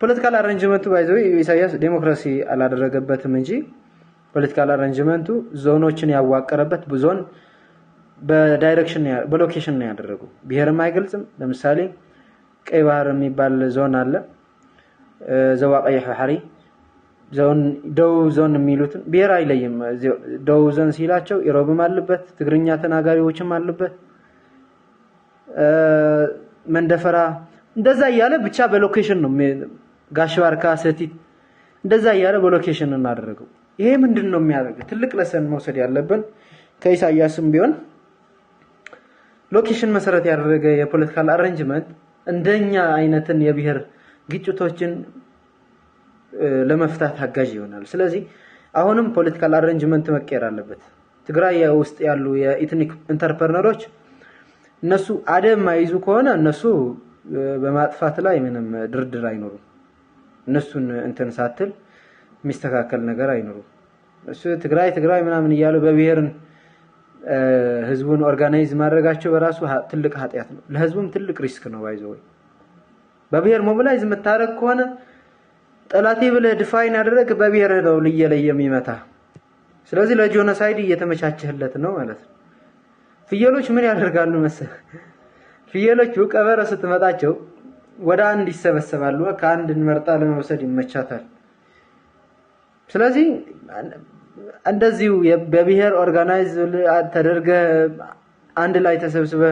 ፖለቲካል አሬንጅመንቱ ባይዘው ኢሳያስ ዴሞክራሲ አላደረገበትም እንጂ ፖለቲካል አሬንጅመንቱ ዞኖችን ያዋቀረበት ዞን በዳይሬክሽን በሎኬሽን ነው ያደረገው። ብሔርም አይገልጽም። ለምሳሌ ቀይ ባህር የሚባል ዞን አለ፣ ዘዋ ቀይሕ ባህሪ ዞን፣ ደቡብ ዞን የሚሉትን ብሔር አይለይም። ደቡብ ዞን ሲላቸው ኢሮብም አለበት፣ ትግርኛ ተናጋሪዎችም አለበት፣ መንደፈራ እንደዛ እያለ ብቻ በሎኬሽን ነው። ጋሽባርካ፣ ሰቲት እንደዛ እያለ በሎኬሽን እናደረገው። ይሄ ምንድነው የሚያደርገው? ትልቅ ለሰን መውሰድ ያለብን ከኢሳያስም ቢሆን ሎኬሽን መሰረት ያደረገ የፖለቲካል አሬንጅመንት እንደኛ አይነትን የብሔር ግጭቶችን ለመፍታት አጋዥ ይሆናል። ስለዚህ አሁንም ፖለቲካል አሬንጅመንት መቀየር አለበት። ትግራይ ውስጥ ያሉ የኢትኒክ ኢንተርፕረነሮች እነሱ አደም ማይዙ ከሆነ እነሱ በማጥፋት ላይ ምንም ድርድር አይኖርም። እነሱን እንትን ሳትል የሚስተካከል ነገር አይኖርም። እሱ ትግራይ ምናምን እያሉ በብሔርን ህዝቡን ኦርጋናይዝ ማድረጋቸው በራሱ ትልቅ ኃጢያት ነው። ለህዝቡም ትልቅ ሪስክ ነው። ባይዘው በብሔር ሞቢላይዝ የምታረግ ከሆነ ጠላቴ ብለህ ዲፋይን ያደረግ በብሔር ነው ለየለየ የሚመታ። ስለዚህ ለጆኖሳይድ እየተመቻቸህለት ነው ማለት ነው። ፍየሎች ምን ያደርጋሉ መሰለህ? ፍየሎቹ ቀበረ ስትመጣቸው ወደ አንድ ይሰበሰባሉ። ከአንድ እንመርጣ ለመውሰድ ይመቻታል። ስለዚህ እንደዚሁ በብሔር ኦርጋናይዝ ተደርገ አንድ ላይ ተሰብስበ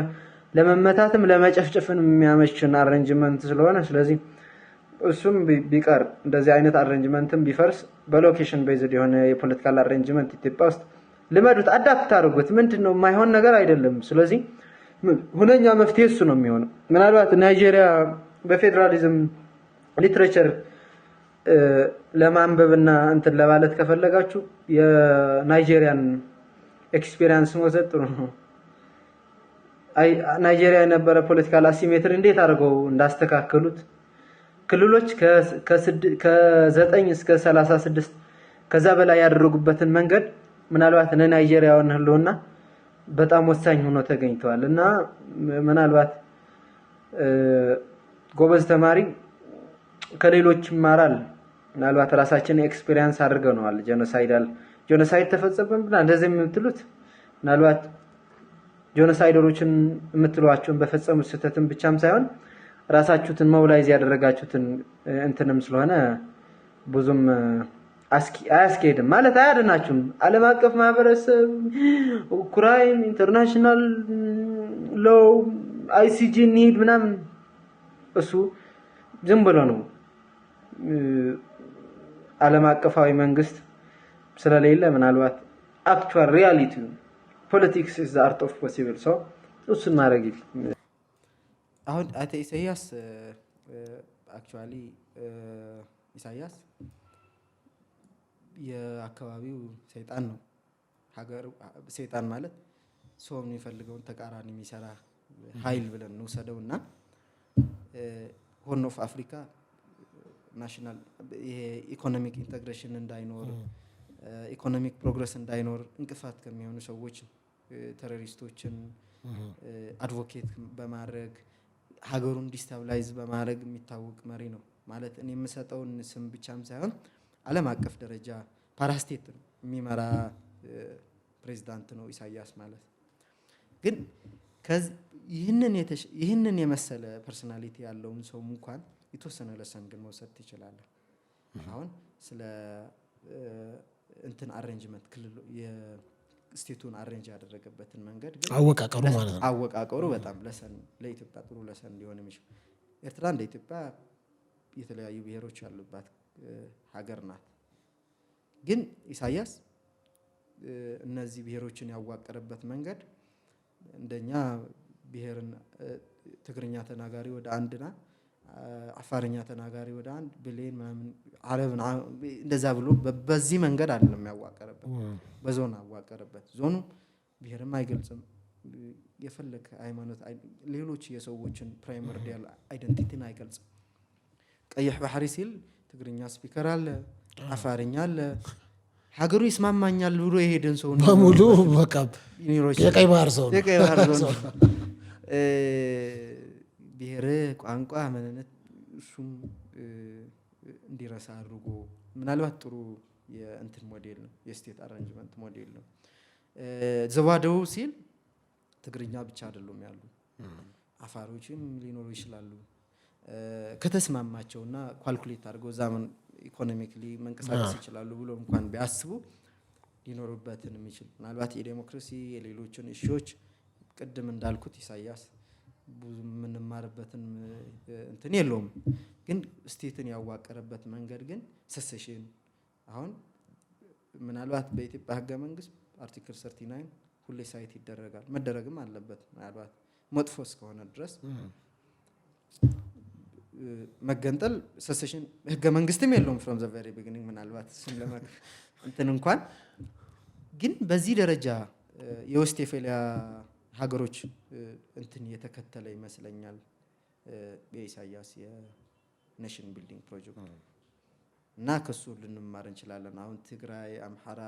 ለመመታትም ለመጨፍጨፍን የሚያመችን አሬንጅመንት ስለሆነ ስለዚህ እሱም ቢቀር እንደዚህ አይነት አሬንጅመንትም ቢፈርስ በሎኬሽን ቤዝድ የሆነ የፖለቲካል አሬንጅመንት ኢትዮጵያ ውስጥ ልመዱት፣ አዳፕት አድርጉት። ምንድነው የማይሆን ነገር አይደለም። ስለዚህ ሁነኛ መፍትሄ እሱ ነው የሚሆነው። ምናልባት ናይጄሪያ በፌደራሊዝም ሊትሬቸር ለማንበብና እንትን ለማለት ከፈለጋችሁ የናይጄሪያን ኤክስፒሪየንስ መውሰድ ጥሩ ነው። ናይጄሪያ የነበረ ፖለቲካል አሲሜትሪ እንዴት አድርገው እንዳስተካከሉት ክልሎች ከ9 እስከ 36 ከዛ በላይ ያደረጉበትን መንገድ ምናልባት ለናይጄሪያውን ህልውና በጣም ወሳኝ ሆኖ ተገኝተዋል። እና ምናልባት ጎበዝ ተማሪ ከሌሎች ይማራል። ምናልባት ራሳችን ኤክስፒሪየንስ አድርገናል። ጄኖሳይድ ተፈጸመብና እንደዚህ የምትሉት ምናልባት ጄኖሳይደሮችን የምትሏቸውን በፈጸሙት ስህተትም ብቻም ሳይሆን ራሳችሁትን ሞቢላይዝ ያደረጋችሁትን እንትንም ስለሆነ ብዙም አያስኬድም ማለት አያድናችሁም። ዓለም አቀፍ ማህበረሰብ ክራይም ኢንተርናሽናል ሎው አይሲጂ ኒድ ምናምን እሱ ዝም ብሎ ነው። ዓለም አቀፋዊ መንግስት ስለሌለ ምናልባት አክቹዋል ሪያሊቲ ፖለቲክስ ኢዝ ዘ አርት ኦፍ ፖሲብል ሶ እሱን ማድረግ አሁን አቶ ኢሳያስ አክቹዋሊ ኢሳያስ የአካባቢው ሰይጣን ነው። ሀገር ሰይጣን ማለት ሰው የሚፈልገውን ተቃራኒ የሚሰራ ኃይል ብለን እንውሰደውና ሆርን ኦፍ አፍሪካ ናሽናል ይሄ ኢኮኖሚክ ኢንተግሬሽን እንዳይኖር ኢኮኖሚክ ፕሮግረስ እንዳይኖር እንቅፋት ከሚሆኑ ሰዎች ቴሮሪስቶችን አድቮኬት በማድረግ ሀገሩን ዲስታብላይዝ በማድረግ የሚታወቅ መሪ ነው። ማለት እኔ የምሰጠውን ስም ብቻም ሳይሆን ዓለም አቀፍ ደረጃ ፓራስቴት የሚመራ ፕሬዝዳንት ነው ኢሳያስ ማለት። ግን ይህንን የመሰለ ፐርሰናሊቲ ያለውን ሰው እንኳን የተወሰነ ለሰን ግን መውሰድ ትችላለህ። አሁን ስለ እንትን አሬንጅመንት ክልሉ የስቴቱን አሬንጅ ያደረገበትን መንገድ ግን አወቃቀሩ ማለት ነው። አወቃቀሩ በጣም ለሰን ለኢትዮጵያ ጥሩ ለሰን ሊሆን የሚችል ኤርትራ እንደ ኢትዮጵያ የተለያዩ ብሔሮች ያሉባት ሀገር ናት። ግን ኢሳያስ እነዚህ ብሔሮችን ያዋቀረበት መንገድ እንደኛ ብሔርን ትግርኛ ተናጋሪ ወደ አንድና አፋርኛ ተናጋሪ ወደ አንድ ብሌን ምናምን አረብና እንደዛ ብሎ በዚህ መንገድ አይደለም ያዋቀረበት። በዞን አዋቀረበት። ዞኑ ብሔርም አይገልጽም። የፈለከ ሃይማኖት ሌሎች የሰዎችን ፕራይመሪያል አይደንቲቲን አይገልጽም። ቀይሕ ባህሪ ሲል ትግርኛ ስፒከር አለ፣ አፋርኛ አለ። ሀገሩ ይስማማኛል ብሎ የሄደን ሰው ነው በሙሉ በቃ የቀይ ባህር ሰው ነው። የቀይ ባህር ሰው ነው። ብሔር ቋንቋ ማንነት እሱም እንዲረሳ አድርጎ ምናልባት ጥሩ የእንትን ሞዴል ነው፣ የስቴት አሬንጅመንት ሞዴል ነው። ዘዋደው ሲል ትግርኛ ብቻ አይደሉም ያሉ አፋሮችም ሊኖሩ ይችላሉ። ከተስማማቸውና ኳልኩሌት አድርገው ዛመን ኢኮኖሚክሊ መንቀሳቀስ ይችላሉ ብሎ እንኳን ቢያስቡ ሊኖሩበትን የሚችል ምናልባት የዲሞክራሲ የሌሎችን እሺዎች ቅድም እንዳልኩት ኢሳያስ ብዙ የምንማርበትን እንትን የለውም፣ ግን ስቴትን ያዋቀረበት መንገድ ግን ሰሴሽን አሁን ምናልባት በኢትዮጵያ ህገ መንግስት አርቲክል 39 ሁሌ ሳይት ይደረጋል፣ መደረግም አለበት። ምናልባት መጥፎ እስከሆነ ድረስ መገንጠል ሰሴሽን ህገ መንግስትም የለውም ፍሮም ዘ ቬሪ ቢጊኒንግ። ምናልባት እሱን እንትን እንኳን ግን በዚህ ደረጃ የዌስትፌሊያ ሀገሮች እንትን የተከተለ ይመስለኛል የኢሳያስ የኔሽን ቢልዲንግ ፕሮጀክት እና ከሱ ልንማር እንችላለን። አሁን ትግራይ፣ አምሐራ፣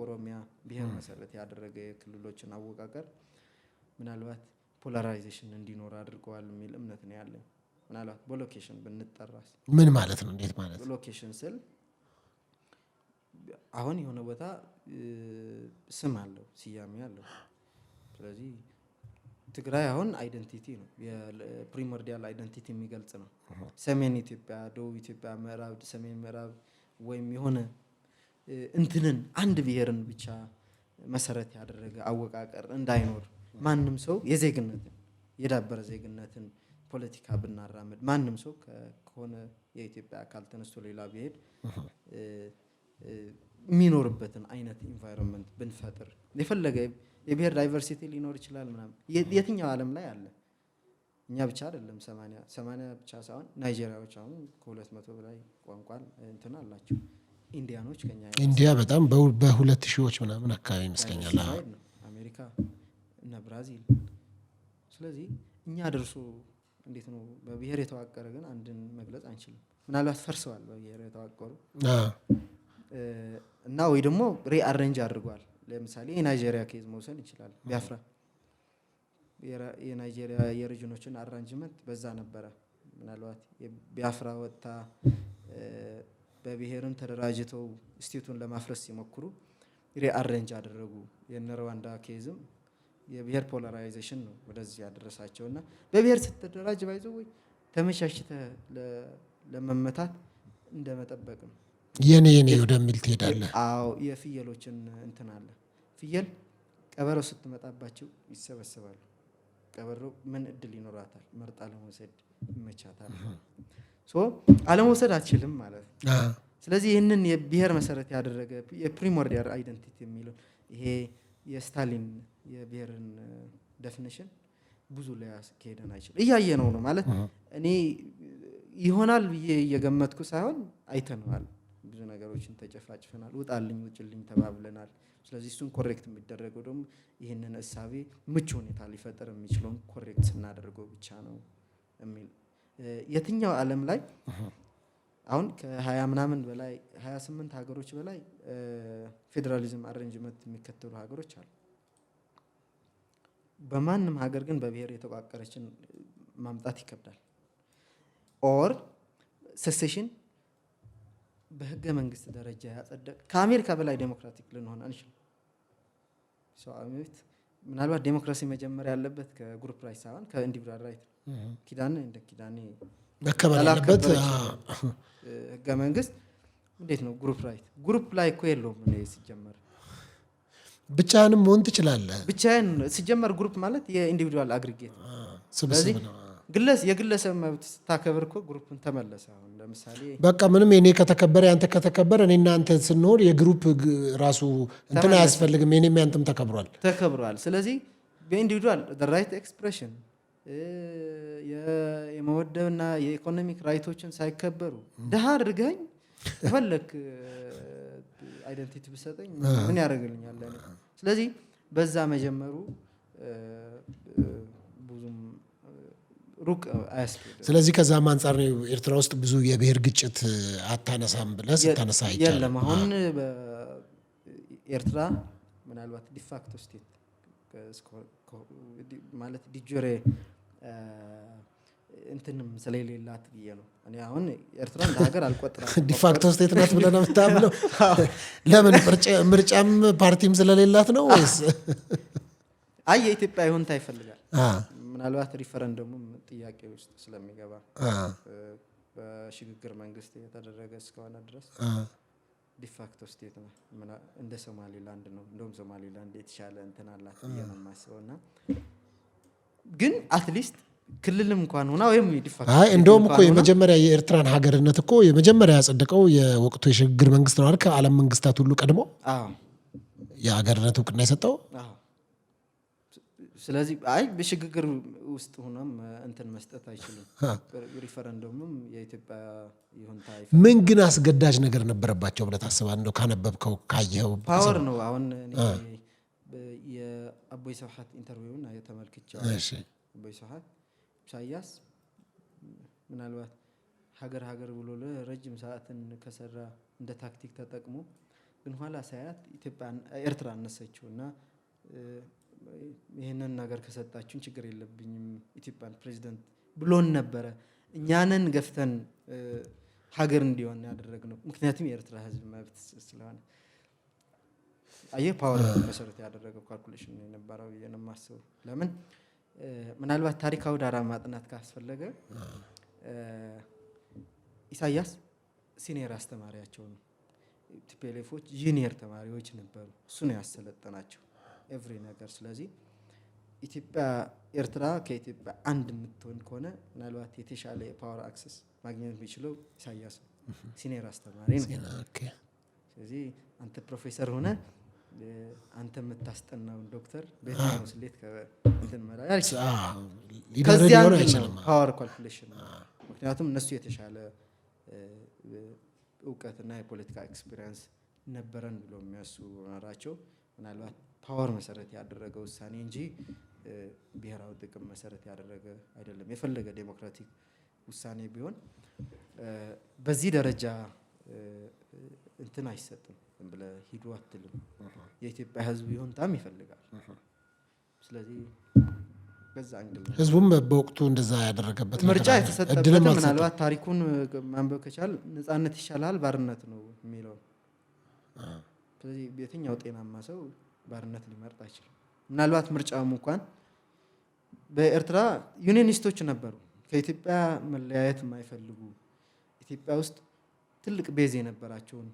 ኦሮሚያ ብሔር መሰረት ያደረገ የክልሎችን አወቃቀር ምናልባት ፖላራይዜሽን እንዲኖር አድርገዋል የሚል እምነት ነው ያለኝ። ምናልባት በሎኬሽን ብንጠራስ ምን ማለት ነው? እንዴት ማለት ነው? ሎኬሽን ስል አሁን የሆነ ቦታ ስም አለው፣ ስያሜ አለው። ስለዚህ ትግራይ አሁን አይደንቲቲ ነው፣ የፕሪሞርዲያል አይደንቲቲ የሚገልጽ ነው። ሰሜን ኢትዮጵያ፣ ደቡብ ኢትዮጵያ፣ ምዕራብ፣ ሰሜን ምዕራብ ወይም የሆነ እንትንን አንድ ብሔርን ብቻ መሰረት ያደረገ አወቃቀር እንዳይኖር ማንም ሰው የዜግነትን የዳበረ ዜግነትን ፖለቲካ ብናራምድ ማንም ሰው ከሆነ የኢትዮጵያ አካል ተነስቶ ሌላ ብሄድ የሚኖርበትን አይነት ኢንቫይሮንመንት ብንፈጥር የፈለገ የብሔር ዳይቨርሲቲ ሊኖር ይችላል ምናምን የትኛው ዓለም ላይ አለ። እኛ ብቻ አይደለም 80 ብቻ ሳይሆን ናይጄሪያዎች አሁን ከ200 በላይ ቋንቋ እንትን አላቸው። ኢንዲያኖች ከኛ ኢንዲያ በጣም በሁለት ሺዎች ምናምን አካባቢ ይመስለኛል። አሜሪካ እና ብራዚል። ስለዚህ እኛ ደርሶ እንዴት ነው በብሔር የተዋቀረ ግን አንድን መግለጽ አንችልም። ምናልባት ፈርሰዋል በብሔር የተዋቀሩ እና ወይ ደግሞ ሪአሬንጅ አድርጓል። ለምሳሌ የናይጄሪያ ኬዝ መውሰድ ይችላል። ቢያፍራ የናይጄሪያ የሪጅኖችን አራንጅመንት በዛ ነበረ። ምናልባት ቢያፍራ ወጣ በብሔርም ተደራጅተው ስቴቱን ለማፍረስ ሲሞክሩ ሪአሬንጅ አደረጉ። የሩዋንዳ ኬዝም የብሔር ፖላራይዜሽን ነው ወደዚህ ያደረሳቸውና በብሔር ስትደራጅ ባይዘው ወይ ተመቻችተ ለመመታት እንደመጠበቅ ነው። የኔ ወደሚል ትሄዳለህ። አዎ የፍየሎችን እንትን አለ። ፍየል ቀበሮ ስትመጣባቸው ይሰበሰባሉ። ቀበሮ ምን እድል ይኖራታል? መርጣ ለመውሰድ ይመቻታል። አለመውሰድ አትችልም ማለት ነው። ስለዚህ ይህንን የብሔር መሰረት ያደረገ የፕሪሞርዲያል አይደንቲቲ የሚለው ይሄ የስታሊን የብሔርን ዴፊኒሽን ብዙ ላይ ያስኬደን አይችልም። እያየ ነው ማለት እኔ ይሆናል ብዬ እየገመትኩ ሳይሆን አይተነዋል። ብዙ ነገሮችን ተጨፋጭፈናል። ውጣልኝ ውጭልኝ ተባብለናል። ስለዚህ እሱን ኮሬክት የሚደረገው ደግሞ ይህንን እሳቤ ምቹ ሁኔታ ሊፈጠር የሚችለውን ኮሬክት ስናደርገው ብቻ ነው የሚል የትኛው ዓለም ላይ አሁን ከ20 ምናምን በላይ 28 ሀገሮች በላይ ፌዴራሊዝም አሬንጅመንት የሚከተሉ ሀገሮች አሉ። በማንም ሀገር ግን በብሔር የተቋቀረችን ማምጣት ይከብዳል። ኦር ሴሴሽን በህገ መንግስት ደረጃ ያጸደቅ ከአሜሪካ በላይ ዴሞክራቲክ ልንሆን አንችልም። ምናልባት ዴሞክራሲ መጀመሪያ ያለበት ከግሩፕ ራይት ሳይሆን ከኢንዲቪዱዋል ራይት ኪዳን እንደ ኪዳኔ መከበር ያለበት ህገ መንግስት እንዴት ነው ግሩፕ ራይት? ግሩፕ ላይ እኮ የለውም። እኔ ሲጀመር ብቻህንም መሆን ትችላለህ። ብቻህን ሲጀመር ግሩፕ ማለት የኢንዲቪዱዋል አግሪጌት ስብስብ ነው። የግለሰብ መብት ስታከብር እኮ ግሩፕን ተመለሰ። አሁን ለምሳሌ በቃ ምንም የኔ ከተከበረ ያንተ ከተከበረ እኔና አንተ ስንሆን የግሩፕ ራሱ እንትን አያስፈልግም። የኔም ያንተም ተከብሯል። ስለዚህ በኢንዲቪዱዋል ራይት ኤክስፕሬሽን የመወደብና የኢኮኖሚክ ራይቶችን ሳይከበሩ ድሃ አድርገኝ ፈለክ አይደንቲቲ ብሰጠኝ ምን ያደርግልኛል? ስለዚህ በዛ መጀመሩ ብዙም ሩቅ አያስኬድም። ስለዚህ ከዛም አንጻር ነው ኤርትራ ውስጥ ብዙ የብሔር ግጭት አታነሳም ብለህ ስታነሳ አይቻልም። የለም አሁን በኤርትራ ምናልባት ዲፋክቶ ስቴት ማለት ዲጆሬ እንትንም ስለሌላት ብዬ ነው እኔ አሁን ኤርትራ እንደ ሀገር አልቆጥራም። ዲፋክቶ ስቴት ናት ብለህ ነው የምታምነው? ለምን ምርጫም ፓርቲም ስለሌላት ነው ወይስ? አይ የኢትዮጵያ ይሁንታ ይፈልጋል። ምናልባት ሪፈረንደሙም ጥያቄ ውስጥ ስለሚገባ በሽግግር መንግስት የተደረገ እስከሆነ ድረስ ዲፋክቶ ስቴት ነው እንደ ሶማሌላንድ ነው። እንደውም ሶማሌላንድ የተሻለ እንትን አላት ብዬ ነው የማስበው። እና ግን አትሊስት ክልልም እንኳን ሆና ወይም ዲፋክቶ እንደውም እኮ የመጀመሪያ የኤርትራን ሀገርነት እኮ የመጀመሪያ ያጸደቀው የወቅቱ የሽግግር መንግስት ነው አይደል? ከዓለም መንግስታት ሁሉ ቀድሞ የሀገርነት እውቅና የሰጠው። ስለዚህ አይ በሽግግር ውስጥ ሆኖም እንትን መስጠት አይችልም። ሪፈረንደሙም የኢትዮጵያ ይሁንታ ይፈልጋል። ምን ግን አስገዳጅ ነገር ነበረባቸው ብለህ ታስባለህ? እንደው ካነበብከው ካየኸው ፓወር ነው። አሁን የአቦይ ስብሐት ኢንተርቪውን ተመልክቻለሁ። አቦይ ስብሐት ኢሳያስ ምናልባት ሀገር ብሎ ለረጅም ሰዓትን ከሰራ እንደ ታክቲክ ተጠቅሞ ግን ኋላ ሳያት ኤርትራ አነሰችውና ይሄንን ነገር ከሰጣችሁን ችግር የለብኝም ኢትዮጵያን ፕሬዚደንት ብሎን ነበረ። እኛንን ገፍተን ሀገር እንዲሆን ያደረግነው ምክንያቱም የኤርትራ ህዝብ መብት ስለሆነ አየህ ፓወር መሰረት ያደረገው ካልኩሌሽን ነው የነበረው የነማሰው። ለምን ምናልባት ታሪካዊ ዳራ ማጥናት ካስፈለገ ኢሳያስ ሲኒየር አስተማሪያቸው ነው። ቲፒኤልኤፎች ጁኒየር ተማሪዎች ነበሩ። እሱ ነው ያሰለጠናቸው ኤቭሪ ነገር። ስለዚህ ኢትዮጵያ ኤርትራ ከኢትዮጵያ አንድ የምትሆን ከሆነ ምናልባት የተሻለ የፓወር አክሰስ ማግኘት የሚችለው ኢሳያስ ሲኒየር አስተማሪ ነው። ስለዚህ አንተ ፕሮፌሰር ሆነ አንተ የምታስጠናውን ዶክተር በየትኛው ስሌት ከእንትን መራር ይችላል። ከዚያ ፓወር ካልኩሌሽን ነው። ምክንያቱም እነሱ የተሻለ እውቀትና የፖለቲካ ኤክስፒሪየንስ ነበረን ብሎ የሚያስቡ ናቸው። ምናልባት ፓወር መሰረት ያደረገ ውሳኔ እንጂ ብሔራዊ ጥቅም መሰረት ያደረገ አይደለም። የፈለገ ዴሞክራቲክ ውሳኔ ቢሆን በዚህ ደረጃ እንትን አይሰጥም። ዝም ብለህ ሂዱ አትልም። የኢትዮጵያ ህዝብ ይሁንታም ይፈልጋል። ስለዚህ በዛ አንግል ህዝቡም በወቅቱ እንደዛ ያደረገበት ምርጫ የተሰጠበት ምናልባት ታሪኩን ማንበብ ከቻል ነፃነት ይሻላል ባርነት ነው የሚለው። ስለዚህ የትኛው ጤናማ ሰው ባርነት ሊመርጥ አይችልም። ምናልባት ምርጫውም እንኳን በኤርትራ ዩኒየኒስቶች ነበሩ፣ ከኢትዮጵያ መለያየት የማይፈልጉ ኢትዮጵያ ውስጥ ትልቅ ቤዝ የነበራቸውን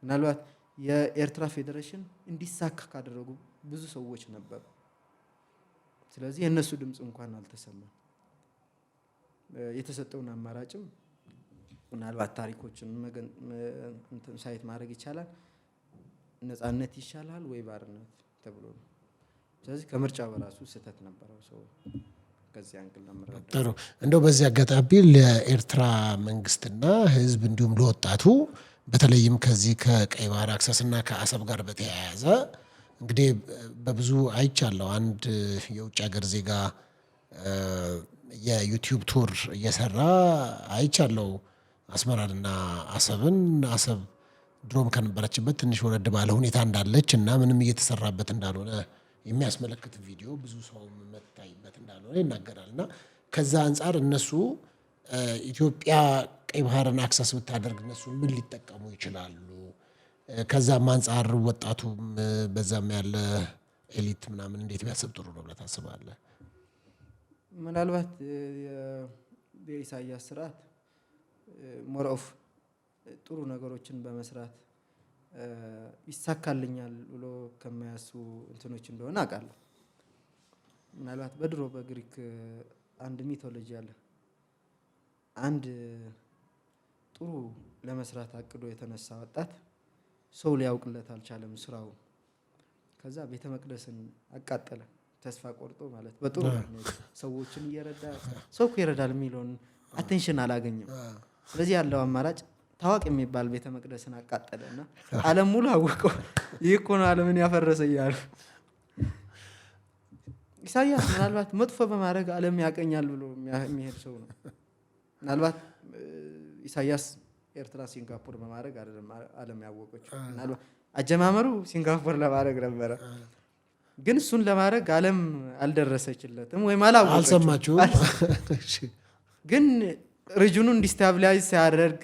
ምናልባት የኤርትራ ፌዴሬሽን እንዲሳካ ካደረጉ ብዙ ሰዎች ነበሩ። ስለዚህ የእነሱ ድምፅ እንኳን አልተሰማም። የተሰጠውን አማራጭም ምናልባት ታሪኮችን ሳይት ማድረግ ይቻላል። ነፃነት ይሻላል ወይ ባርነት ተብሎ ነው። ስለዚህ ከምርጫ በራሱ ስህተት ነበረው ሰው ከዚህ አንግል ለምረዳ። ጥሩ። እንደው በዚህ አጋጣሚ ለኤርትራ መንግስትና ህዝብ እንዲሁም ለወጣቱ በተለይም ከዚህ ከቀይ ባህር አክሰስና ከአሰብ ጋር በተያያዘ እንግዲህ በብዙ አይቻለሁ። አንድ የውጭ ሀገር ዜጋ የዩቲዩብ ቱር እየሰራ አይቻለሁ አስመራንና አሰብን። አሰብ ድሮም ከነበረችበት ትንሽ ወረድ ባለ ሁኔታ እንዳለች እና ምንም እየተሰራበት እንዳልሆነ የሚያስመለክት ቪዲዮ ብዙ ሰው መታይበት እንዳልሆነ ይናገራል። እና ከዛ አንጻር እነሱ ኢትዮጵያ ቀይ ባህርን አክሰስ ብታደርግ እነሱ ምን ሊጠቀሙ ይችላሉ? ከዛም አንጻር ወጣቱም በዛም ያለ ኤሊት ምናምን እንዴት ቢያስብ ጥሩ ነው ብለህ ታስባለህ? ምናልባት የኢሳያስ ስርዓት ሞር ኦፍ ጥሩ ነገሮችን በመስራት ይሳካልኛል ብሎ ከማያስቡ እንትኖች እንደሆነ አውቃለሁ። ምናልባት በድሮ በግሪክ አንድ ሚቶሎጂ አለ። አንድ ጥሩ ለመስራት አቅዶ የተነሳ ወጣት ሰው ሊያውቅለት አልቻለም ስራው። ከዛ ቤተ መቅደስን አቃጠለ ተስፋ ቆርጦ ማለት በጥሩ ሰዎችን እየረዳ ሰው እኮ ይረዳል የሚለውን አቴንሽን አላገኘም። ስለዚህ ያለው አማራጭ ታዋቂ የሚባል ቤተ መቅደስን አቃጠለና ዓለም ሙሉ አወቀው። ይህ እኮ ነው ዓለምን ያፈረሰ እያሉ ኢሳያስ ምናልባት መጥፎ በማድረግ ዓለም ያቀኛል ብሎ የሚሄድ ሰው ነው። ምናልባት ኢሳያስ ኤርትራ ሲንጋፖር በማድረግ አይደለም ዓለም ያወቀችው። ምናልባት አጀማመሩ ሲንጋፖር ለማድረግ ነበረ። ግን እሱን ለማድረግ ዓለም አልደረሰችለትም ወይም አላወቀችም። አልሰማችሁም? ግን ሪጅኑን ዲስታብላይዝ ሲያደርግ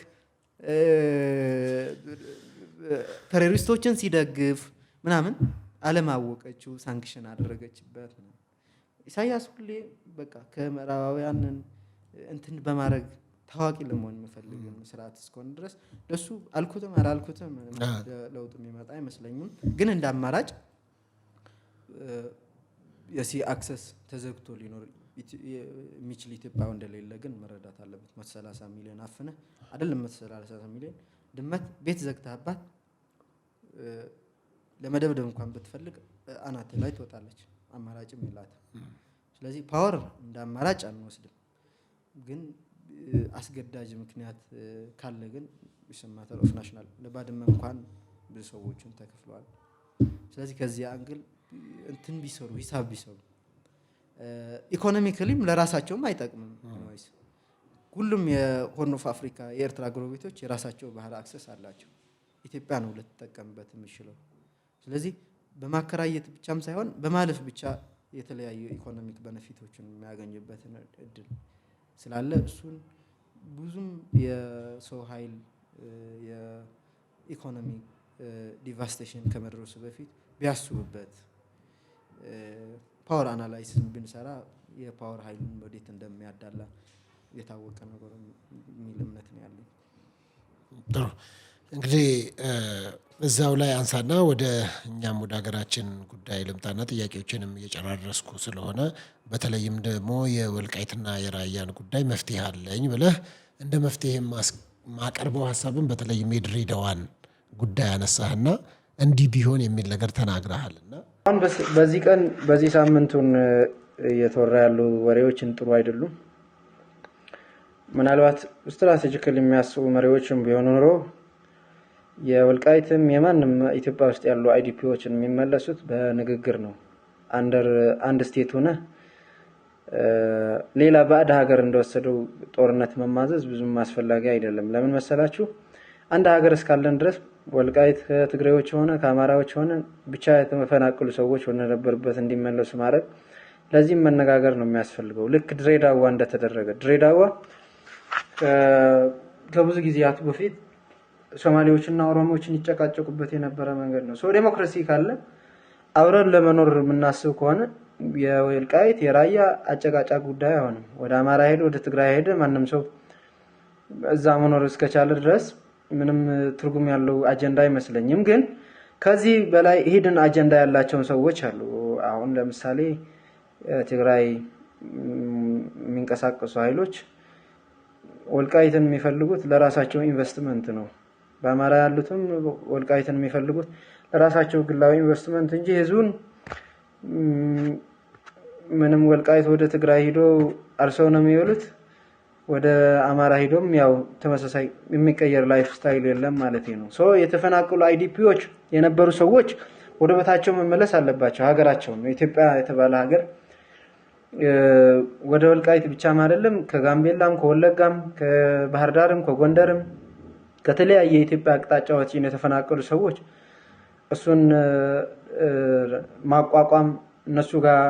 ቴሮሪስቶችን ሲደግፍ ምናምን ዓለም አወቀችው፣ ሳንክሽን አደረገችበት። ኢሳያስ ሁሌ በቃ ከምዕራባውያን እንትን በማድረግ ታዋቂ ለመሆን የሚፈልግ ስርዓት እስከሆነ ድረስ ለሱ አልኩትም አላልኩትም ለውጥ የሚመጣ አይመስለኝም። ግን እንደ አማራጭ የሲ አክሰስ ተዘግቶ ሊኖር የሚችል ኢትዮጵያ እንደሌለ ግን መረዳት አለበት። 130 ሚሊዮን አፍነ አይደለም 130 ሚሊዮን ድመት ቤት ዘግተህባት ለመደብደብ እንኳን ብትፈልግ አናት ላይ ትወጣለች፣ አማራጭም የላትም። ስለዚህ ፓወር እንደ አማራጭ አንወስድም። ግን አስገዳጅ ምክንያት ካለ ግን ማተር ኦፍ ናሽናል ለባድመ እንኳን ብዙ ሰዎችን ተከፍለዋል። ስለዚህ ከዚህ አንግል እንትን ቢሰሩ ሂሳብ ቢሰሩ ኢኮኖሚካሊም ለራሳቸውም አይጠቅምም። ሁሉም የሆርን ኦፍ አፍሪካ የኤርትራ ጎረቤቶች የራሳቸው ባህር አክሰስ አላቸው። ኢትዮጵያ ነው ልትጠቀምበት የሚችለው። ስለዚህ በማከራየት ብቻም ሳይሆን በማለፍ ብቻ የተለያዩ ኢኮኖሚክ ቤኔፊቶችን የሚያገኝበትን እድል ስላለ እሱን ብዙም የሰው ኃይል የኢኮኖሚ ዲቫስቴሽን ከመድረሱ በፊት ቢያስቡበት ፓወር አናላይሲስ ብንሰራ የፓወር ኃይልን ወዴት እንደሚያዳላ የታወቀ ነገር የሚል እምነት ነው ያለኝ። ጥሩ እንግዲህ እዛው ላይ አንሳና ወደ እኛም ወደ ሀገራችን ጉዳይ ልምጣና ጥያቄዎችንም እየጨራረስኩ ስለሆነ በተለይም ደግሞ የወልቃይትና የራያን ጉዳይ መፍትሄ አለኝ ብለህ እንደ መፍትሄ ማቀርበው ሀሳብን በተለይም የድሬዳዋን ጉዳይ አነሳህና እንዲህ ቢሆን የሚል ነገር ተናግረሃልና አሁን በዚህ ቀን በዚህ ሳምንቱን እየተወራ ያሉ ወሬዎችን ጥሩ አይደሉም። ምናልባት ስትራቴጂካሊ የሚያስቡ መሪዎችም ቢሆኑ ኖሮ የወልቃይትም የማንም ኢትዮጵያ ውስጥ ያሉ አይዲፒዎችን የሚመለሱት በንግግር ነው። አንድ ስቴት ሆነ ሌላ ባዕድ ሀገር እንደወሰደው ጦርነት መማዘዝ ብዙም አስፈላጊ አይደለም። ለምን መሰላችሁ? አንድ ሀገር እስካለን ድረስ ወልቃይት ከትግሬዎች ሆነ ከአማራዎች ሆነ ብቻ የተፈናቀሉ ሰዎች ወደ ነበሩበት እንዲመለሱ ማድረግ ለዚህም መነጋገር ነው የሚያስፈልገው። ልክ ድሬዳዋ እንደተደረገ ድሬዳዋ ከብዙ ጊዜያት በፊት ሶማሌዎችና ኦሮሞዎችን ይጨቃጨቁበት የነበረ መንገድ ነው። ሶ ዴሞክራሲ ካለ አብረን ለመኖር የምናስብ ከሆነ የወልቃይት የራያ አጨቃጫቅ ጉዳይ አይሆንም። ወደ አማራ ሄደ ወደ ትግራይ ሄደ ማንም ሰው እዛ መኖር እስከቻለ ድረስ ምንም ትርጉም ያለው አጀንዳ አይመስለኝም። ግን ከዚህ በላይ ሂድን አጀንዳ ያላቸው ሰዎች አሉ። አሁን ለምሳሌ ትግራይ የሚንቀሳቀሱ ኃይሎች ወልቃይትን የሚፈልጉት ለራሳቸው ኢንቨስትመንት ነው። በአማራ ያሉትም ወልቃይትን የሚፈልጉት ለራሳቸው ግላዊ ኢንቨስትመንት እንጂ ህዝቡን ምንም ወልቃይት ወደ ትግራይ ሄዶ አርሰው ነው የሚወሉት። ወደ አማራ ሄዶም ያው ተመሳሳይ የሚቀየር ላይፍ ስታይል የለም ማለት ነው። ሶ የተፈናቀሉ አይዲፒዎች የነበሩ ሰዎች ወደ ቦታቸው መመለስ አለባቸው። ሀገራቸው ነው ኢትዮጵያ የተባለ ሀገር ወደ ወልቃይት ብቻም አይደለም ከጋምቤላም ከወለጋም ከባህር ዳርም ከጎንደርም ከተለያየ የኢትዮጵያ አቅጣጫዎች የተፈናቀሉ ሰዎች እሱን ማቋቋም እነሱ ጋር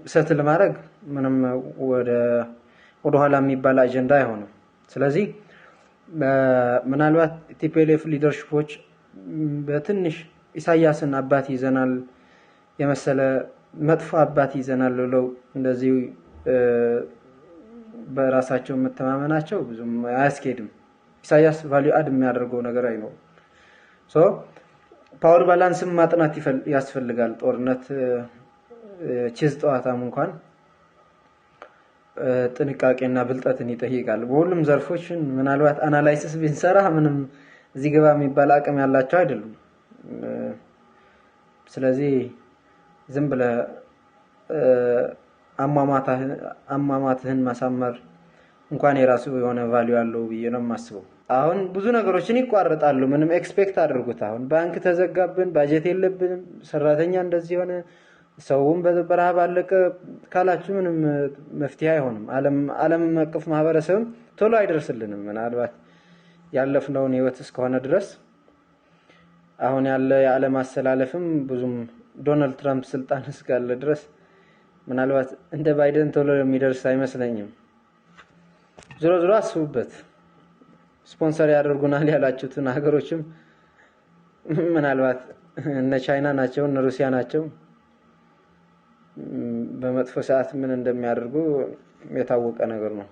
ሰትል ማድረግ ምንም ወደ ኋላ የሚባል አጀንዳ አይሆንም። ስለዚህ ምናልባት ቲፒኤልኤፍ ሊደርሺፖች በትንሽ ኢሳያስን አባት ይዘናል የመሰለ መጥፎ አባት ይዘናል ብለው እንደዚህ በራሳቸው መተማመናቸው ብዙም አያስኬድም። ኢሳያስ ቫልዩ አድ የሚያደርገው ነገር አይኖርም። ሶ ፓወር ባላንስም ማጥናት ያስፈልጋል። ጦርነት ቼዝ ጨዋታም እንኳን ጥንቃቄና ብልጠትን ይጠይቃል። በሁሉም ዘርፎች ምናልባት አናላይሲስ ብንሰራ ምንም እዚህ ገባ የሚባል አቅም ያላቸው አይደሉም። ስለዚህ ዝም ብለህ አሟሟትህን ማሳመር እንኳን የራሱ የሆነ ቫልዩ አለው ብዬ ነው የማስበው። አሁን ብዙ ነገሮችን ይቋረጣሉ። ምንም ኤክስፔክት አድርጉት። አሁን ባንክ ተዘጋብን፣ ባጀት የለብንም፣ ሰራተኛ እንደዚህ ሆነ፣ ሰውም በረሃብ አለቀ ካላችሁ ምንም መፍትሄ አይሆንም። ዓለም አቀፍ ማህበረሰብም ቶሎ አይደርስልንም። ምናልባት ያለፍነውን ህይወት እስከሆነ ድረስ አሁን ያለ የዓለም አስተላለፍም ብዙም ዶናልድ ትራምፕ ስልጣን እስካለ ድረስ ምናልባት እንደ ባይደን ቶሎ የሚደርስ አይመስለኝም። ዞሮ ዞሮ አስቡበት። ስፖንሰር ያደርጉናል ያላችሁትን ሀገሮችም ምናልባት እነ ቻይና ናቸው እነ ሩሲያ ናቸው። በመጥፎ ሰዓት ምን እንደሚያደርጉ የታወቀ ነገር ነው።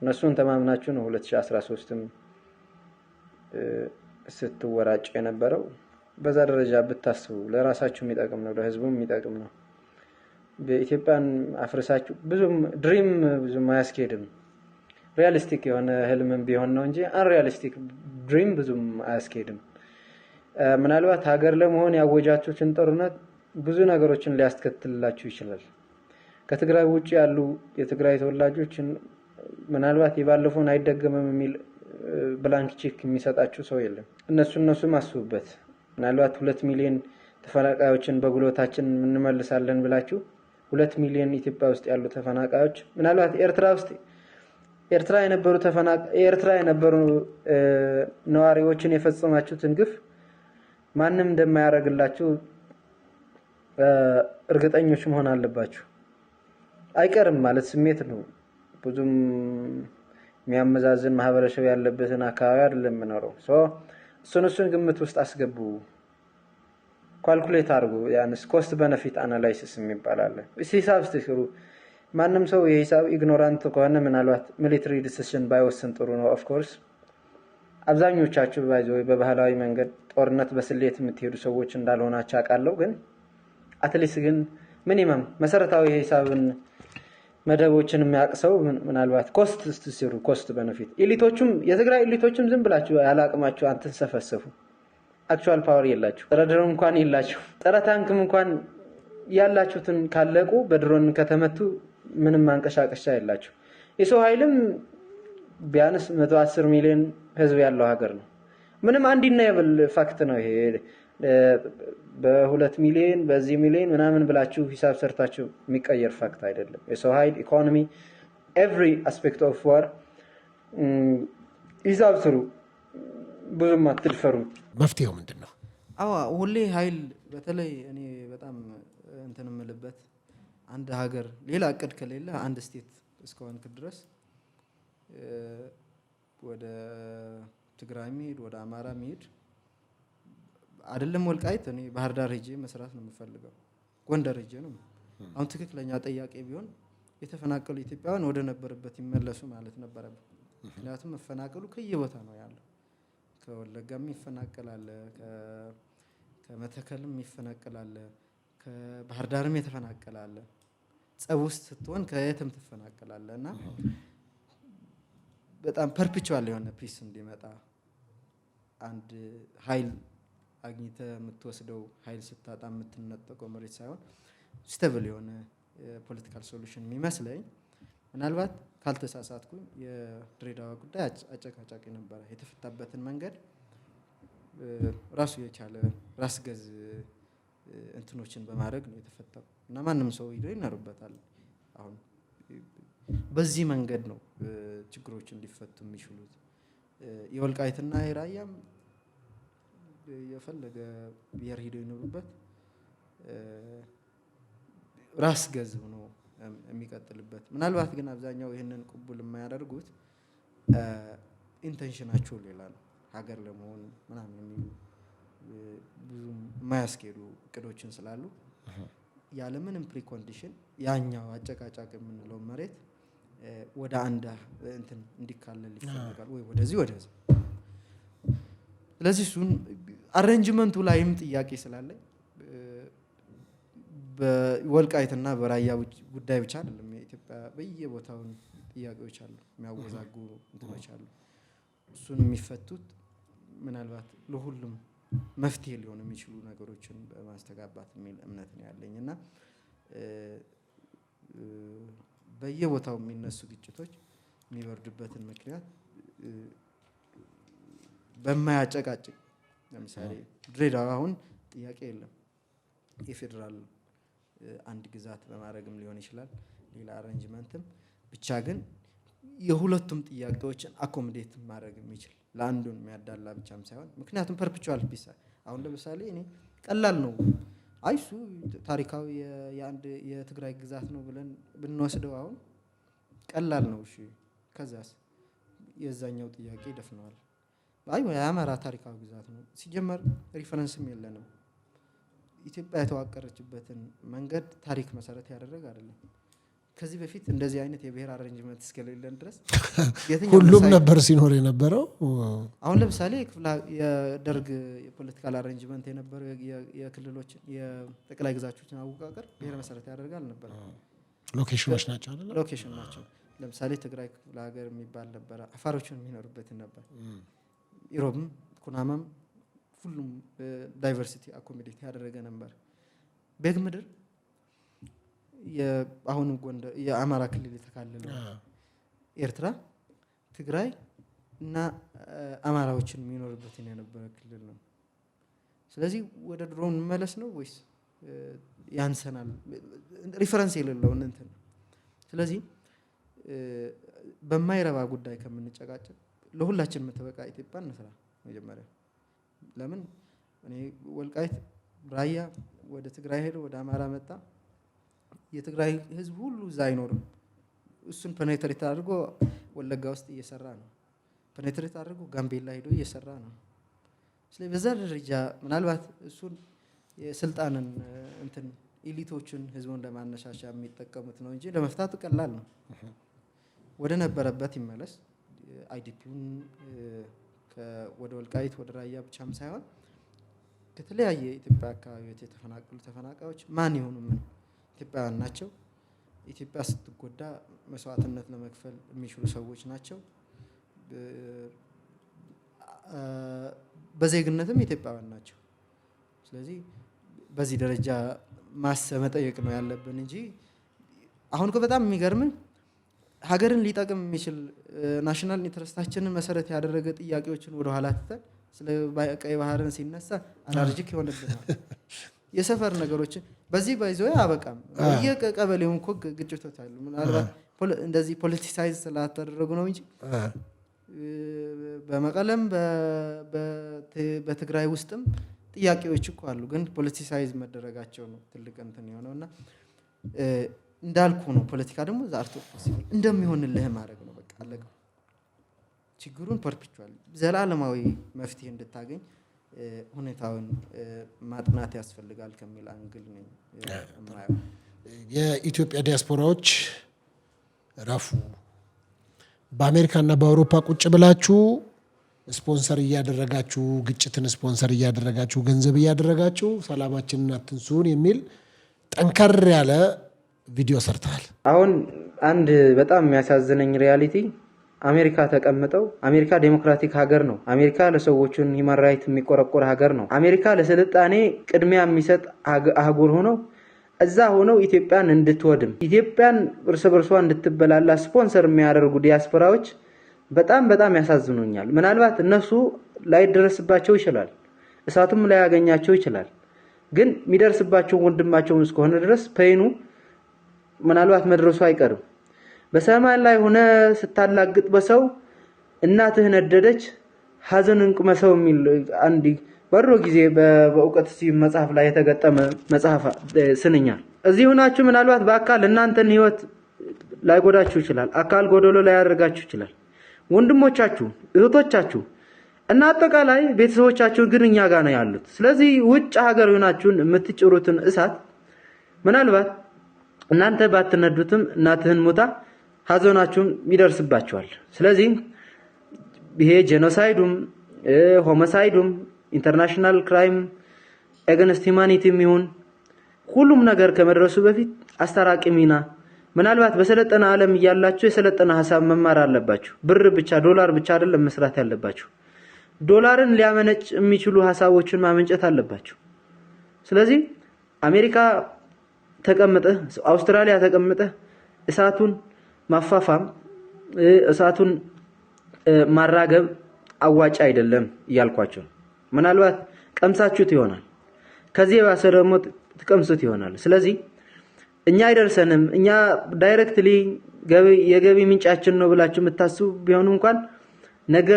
እነሱን ተማምናችሁ ነው 2013ም ስትወራጭ የነበረው። በዛ ደረጃ ብታስቡ ለራሳችሁ የሚጠቅም ነው፣ ለህዝቡም የሚጠቅም ነው። በኢትዮጵያን አፍርሳችሁ ብዙም አያስኬድም። ሪያሊስቲክ የሆነ ህልምም ቢሆን ነው እንጂ አንሪያሊስቲክ ድሪም ብዙም አያስኬድም። ምናልባት ሀገር ለመሆን ያወጃችሁትን ጦርነት ብዙ ነገሮችን ሊያስከትልላችሁ ይችላል። ከትግራይ ውጪ ያሉ የትግራይ ተወላጆችን ምናልባት የባለፈውን አይደገምም የሚል ብላንክ ቼክ የሚሰጣችሁ ሰው የለም። እነሱም አስቡበት። ምናልባት 2 ሚሊዮን ተፈናቃዮችን በጉልበታችን እንመልሳለን ብላችሁ 2 ሚሊዮን ኢትዮጵያ ውስጥ ያሉ ተፈናቃዮች ምናልባት ኤርትራ የነበሩ ነዋሪዎችን የፈጸማችሁትን ግፍ ማንም እንደማያደርግላችሁ እርግጠኞች መሆን አለባችሁ። አይቀርም ማለት ስሜት ነው። ብዙም የሚያመዛዝን ማህበረሰብ ያለበትን አካባቢ አይደለም የምኖረው። እሱን ግምት ውስጥ አስገቡ፣ ካልኩሌት አድርጉ። ያንስ ኮስት ቤነፊት አናላይሲስ የሚባል አለ። ሂሳብ ስትሰሩ ማንም ሰው የሂሳብ ኢግኖራንት ከሆነ ምናልባት ሚሊተሪ ዲሲዥን ባይወስን ጥሩ ነው። ኦፍ ኮርስ አብዛኞቻችሁ በባህላዊ መንገድ ጦርነት በስሌት የምትሄዱ ሰዎች እንዳልሆናችሁ አውቃለሁ። ግን አትሊስት ግን ሚኒመም መሰረታዊ የሂሳብን መደቦችን የሚያቅሰው ምናልባት ኮስት ስትሰሩ ኮስት ቤነፊት የትግራይ ኤሊቶችም ዝም ብላችሁ ያላቅማችሁ አንተሰፈሰፉ። አክቹዋል ፓወር የላችሁ፣ ጥረ ድሮን እንኳን የላችሁ፣ ጥረ ታንክም እንኳን ያላችሁትን ካለቁ በድሮን ከተመቱ ምንም ማንቀሳቀሻ የላችሁ። የሰው ኃይልም ቢያንስ 110 ሚሊዮን ህዝብ ያለው ሀገር ነው። ምንም አንዲናየብል ፋክት ነው ይሄ። በ2 ሚሊዮን በዚህ ሚሊዮን ምናምን ብላችሁ ሂሳብ ሰርታችሁ የሚቀየር ፋክት አይደለም። የሰው ኃይል፣ ኢኮኖሚ፣ ኤቭሪ አስፔክት ኦፍ ዋር ሂሳብ ስሩ። ብዙም አትድፈሩ። መፍትሄው ምንድን ነው? ሁሌ ኃይል በተለይ እኔ በጣም እንትን የምልበት አንድ ሀገር ሌላ እቅድ ከሌለ አንድ ስቴት እስከሆንክ ድረስ ወደ ትግራይ የሚሄድ ወደ አማራ የሚሄድ አይደለም። ወልቃይት እኔ ባህር ዳር ሄጄ መስራት ነው የምፈልገው፣ ጎንደር ሄጄ ነው። አሁን ትክክለኛ ጥያቄ ቢሆን የተፈናቀሉ ኢትዮጵያውያን ወደ ነበረበት ይመለሱ ማለት ነበረበት። ምክንያቱም መፈናቀሉ ከየቦታ ነው ያለው። ከወለጋም ይፈናቀላል፣ ከመተከልም ይፈናቀላል፣ ከባህር ዳርም የተፈናቀላል። ጸብ ውስጥ ስትሆን ከየትም ትፈናቀላል እና በጣም ፐርፔቹዋል የሆነ ፒስ እንዲመጣ አንድ ኃይል አግኝተ የምትወስደው ኃይል ስታጣ የምትነጠቀው መሬት ሳይሆን ስቴብል የሆነ ፖለቲካል ሶሉሽን የሚመስለኝ ምናልባት ካልተሳሳትኩ የድሬዳዋ ጉዳይ አጨቃጫቂ ነበረ። የተፈታበትን መንገድ ራሱ የቻለ ራስ ገዝ እንትኖችን በማድረግ ነው የተፈታው እና ማንም ሰው ሄዶ ይኖርበታል። አሁን በዚህ መንገድ ነው ችግሮች እንዲፈቱ የሚችሉት። የወልቃይትና የራያም የፈለገ ብሔር ሄዶ ይኖሩበት ራስ ገዝ ሆኖ የሚቀጥልበት። ምናልባት ግን አብዛኛው ይህንን ቅቡል የማያደርጉት ኢንቴንሽናቸው ሌላ ነው። ሀገር ለመሆን ምናምን የሚሉ ብዙ የማያስኬዱ እቅዶችን ስላሉ ያለምንም ፕሪኮንዲሽን ያኛው አጨቃጫቅ የምንለው መሬት ወደ አንድ እንትን እንዲካለል ይፈልጋል ወይ ወደዚህ ወደዚህ። ስለዚህ እሱን አሬንጅመንቱ ላይም ጥያቄ ስላለኝ በወልቃይትና በራያ ጉዳይ ብቻ አይደለም። የኢትዮጵያ በየቦታውን ጥያቄዎች አሉ፣ የሚያወዛጉ እንትኖች አሉ። እሱን የሚፈቱት ምናልባት ለሁሉም መፍትሄ ሊሆኑ የሚችሉ ነገሮችን በማስተጋባት የሚል እምነት ነው ያለኝ እና በየቦታው የሚነሱ ግጭቶች የሚወርድበትን ምክንያት በማያጨቃጭቅ ለምሳሌ ድሬዳዋ አሁን ጥያቄ የለም። የፌዴራል አንድ ግዛት በማድረግም ሊሆን ይችላል፣ ሌላ አሬንጅመንትም ብቻ ግን የሁለቱም ጥያቄዎችን አኮሞዴት ማድረግ የሚችል ለአንዱን የሚያዳላ ብቻም ሳይሆን ምክንያቱም ፐርፔቹዋል ፒስ አሁን ለምሳሌ እኔ ቀላል ነው አይሱ ታሪካዊ የአንድ የትግራይ ግዛት ነው ብለን ብንወስደው አሁን ቀላል ነው። እሺ ከዛስ የዛኛው ጥያቄ ይደፍነዋል። አይ የአማራ ታሪካዊ ግዛት ነው ሲጀመር ሪፈረንስም የለንም። ኢትዮጵያ የተዋቀረችበትን መንገድ ታሪክ መሰረት ያደረገ አይደለም። ከዚህ በፊት እንደዚህ አይነት የብሔር አሬንጅመንት እስከሌለን ድረስ ሁሉም ነበር ሲኖር የነበረው። አሁን ለምሳሌ የደርግ የፖለቲካል አሬንጅመንት የነበረው የክልሎች የጠቅላይ ግዛቶችን አወቃቀር ብሔር መሰረት ያደርጋ አልነበረም። ሎኬሽኖች ናቸው አይደል? ሎኬሽን ናቸው። ለምሳሌ ትግራይ ክፍለ ሀገር የሚባል ነበረ፣ አፋሮችን የሚኖሩበትን ነበር። ኢሮብም ኩናማም ሁሉም ዳይቨርሲቲ አኮሞዴት ያደረገ ነበር። ቤግ ምድር የአሁኑ ጎንደር የአማራ ክልል የተካለለው ኤርትራ፣ ትግራይ እና አማራዎችን የሚኖርበትን የነበረ ክልል ነው። ስለዚህ ወደ ድሮ እንመለስ ነው ወይስ ያንሰናል? ሪፈረንስ የሌለውን እንትን። ስለዚህ በማይረባ ጉዳይ ከምንጨቃጨቅ ለሁላችን የምትበቃ ኢትዮጵያ እንስራ መጀመሪያ። ለምን እኔ ወልቃይት ራያ ወደ ትግራይ ሄዶ ወደ አማራ መጣ፣ የትግራይ ህዝብ ሁሉ እዛ አይኖርም። እሱን ፔኔትሬት አድርጎ ወለጋ ውስጥ እየሰራ ነው። ፔኔትሬት አድርጎ ጋምቤላ ሄዶ እየሰራ ነው። ስለዚህ በዛ ደረጃ ምናልባት እሱን የስልጣንን እንትን ኢሊቶችን ህዝቡን ለማነሻሻ የሚጠቀሙት ነው እንጂ ለመፍታቱ ቀላል ነው። ወደ ነበረበት ይመለስ። አይዲፒውን ወደ ወልቃይት ወደ ራያ ብቻም ሳይሆን ከተለያየ የኢትዮጵያ አካባቢዎች የተፈናቀሉ ተፈናቃዮች ማን ይሆኑ ምን ኢትዮጵያውያን ናቸው። ኢትዮጵያ ስትጎዳ መስዋዕትነት ለመክፈል የሚችሉ ሰዎች ናቸው። በዜግነትም ኢትዮጵያውያን ናቸው። ስለዚህ በዚህ ደረጃ ማሰብ መጠየቅ ነው ያለብን እንጂ አሁን እኮ በጣም የሚገርምን ሀገርን ሊጠቅም የሚችል ናሽናል ኢንትረስታችንን መሰረት ያደረገ ጥያቄዎችን ወደ ኋላ ትተን ስለ ቀይ ባህርን ሲነሳ አላርጂክ ይሆንብናል። የሰፈር ነገሮችን በዚህ ባይዞ አበቃም። የቀበሌውን እኮ ግጭቶች አሉ። ምናልባት እንደዚህ ፖለቲሳይዝ ስላተደረጉ ነው እንጂ በመቀለም በትግራይ ውስጥም ጥያቄዎች እኮ አሉ። ግን ፖለቲሳይዝ መደረጋቸው ነው ትልቅ እንትን የሆነውና እንዳልኩ ነው። ፖለቲካ ደግሞ ዛርቶ እንደሚሆንልህ ማድረግ ነው። በቃ አለቀ። ችግሩን ፐርፔቹዋል ዘላለማዊ መፍትሄ እንድታገኝ ሁኔታውን ማጥናት ያስፈልጋል ከሚል አንግል ነው የማየው። የኢትዮጵያ ዲያስፖራዎች ረፉ። በአሜሪካና በአውሮፓ ቁጭ ብላችሁ ስፖንሰር እያደረጋችሁ ግጭትን ስፖንሰር እያደረጋችሁ ገንዘብ እያደረጋችሁ ሰላማችንን አትንሱን የሚል ጠንከር ያለ ቪዲዮ ሰርተሃል። አሁን አንድ በጣም የሚያሳዝነኝ ሪያሊቲ አሜሪካ ተቀምጠው አሜሪካ ዴሞክራቲክ ሀገር ነው። አሜሪካ ለሰዎችን ሂውማን ራይት የሚቆረቆር ሀገር ነው። አሜሪካ ለስልጣኔ ቅድሚያ የሚሰጥ አህጉር ሆነው እዛ ሆነው ኢትዮጵያን እንድትወድም ኢትዮጵያን እርስ በርሷ እንድትበላላ ስፖንሰር የሚያደርጉ ዲያስፖራዎች በጣም በጣም ያሳዝኑኛል። ምናልባት እነሱ ላይደረስባቸው ይችላል፣ እሳቱም ላያገኛቸው ይችላል። ግን የሚደርስባቸው ወንድማቸውን እስከሆነ ድረስ ፔኑ ምናልባት መድረሱ አይቀርም። በሰማይ ላይ ሆነ ስታላግጥ በሰው እናትህ ነደደች ሀዘንን ቅመሰው የሚል አንድ በሮ ጊዜ በእውቀት መጽሐፍ ላይ የተገጠመ መጽሐፍ ስንኛል። እዚህ ሆናችሁ ምናልባት በአካል እናንተን ህይወት ላይጎዳችሁ ይችላል፣ አካል ጎደሎ ላይ ያደርጋችሁ ይችላል። ወንድሞቻችሁ እህቶቻችሁ እና አጠቃላይ ቤተሰቦቻችሁ ግን እኛ ጋር ነው ያሉት። ስለዚህ ውጭ ሀገር ሆናችሁን የምትጭሩትን እሳት ምናልባት እናንተ ባትነዱትም እናትህን ሞታ ሀዘናችሁም ይደርስባችኋል። ስለዚህ ይሄ ጄኖሳይዱም ሆሞሳይዱም ኢንተርናሽናል ክራይም አገንስት ሂውማኒቲም ይሁን ሁሉም ነገር ከመድረሱ በፊት አስታራቂ ሚና ምናልባት በሰለጠነ ዓለም እያላችሁ የሰለጠነ ሐሳብ መማር አለባችሁ። ብር ብቻ ዶላር ብቻ አይደለም መስራት ያለባችሁ። ዶላርን ሊያመነጭ የሚችሉ ሐሳቦችን ማመንጨት አለባችሁ። ስለዚህ አሜሪካ ተቀምጠ አውስትራሊያ ተቀምጠ እሳቱን ማፋፋም እሳቱን ማራገብ አዋጭ አይደለም እያልኳቸው። ምናልባት ቀምሳችሁት ይሆናል፣ ከዚህ የባሰ ደግሞ ትቀምሱት ይሆናል። ስለዚህ እኛ አይደርሰንም፣ እኛ ዳይሬክትሊ የገቢ ምንጫችን ነው ብላችሁ የምታስቡ ቢሆኑ እንኳን ነገ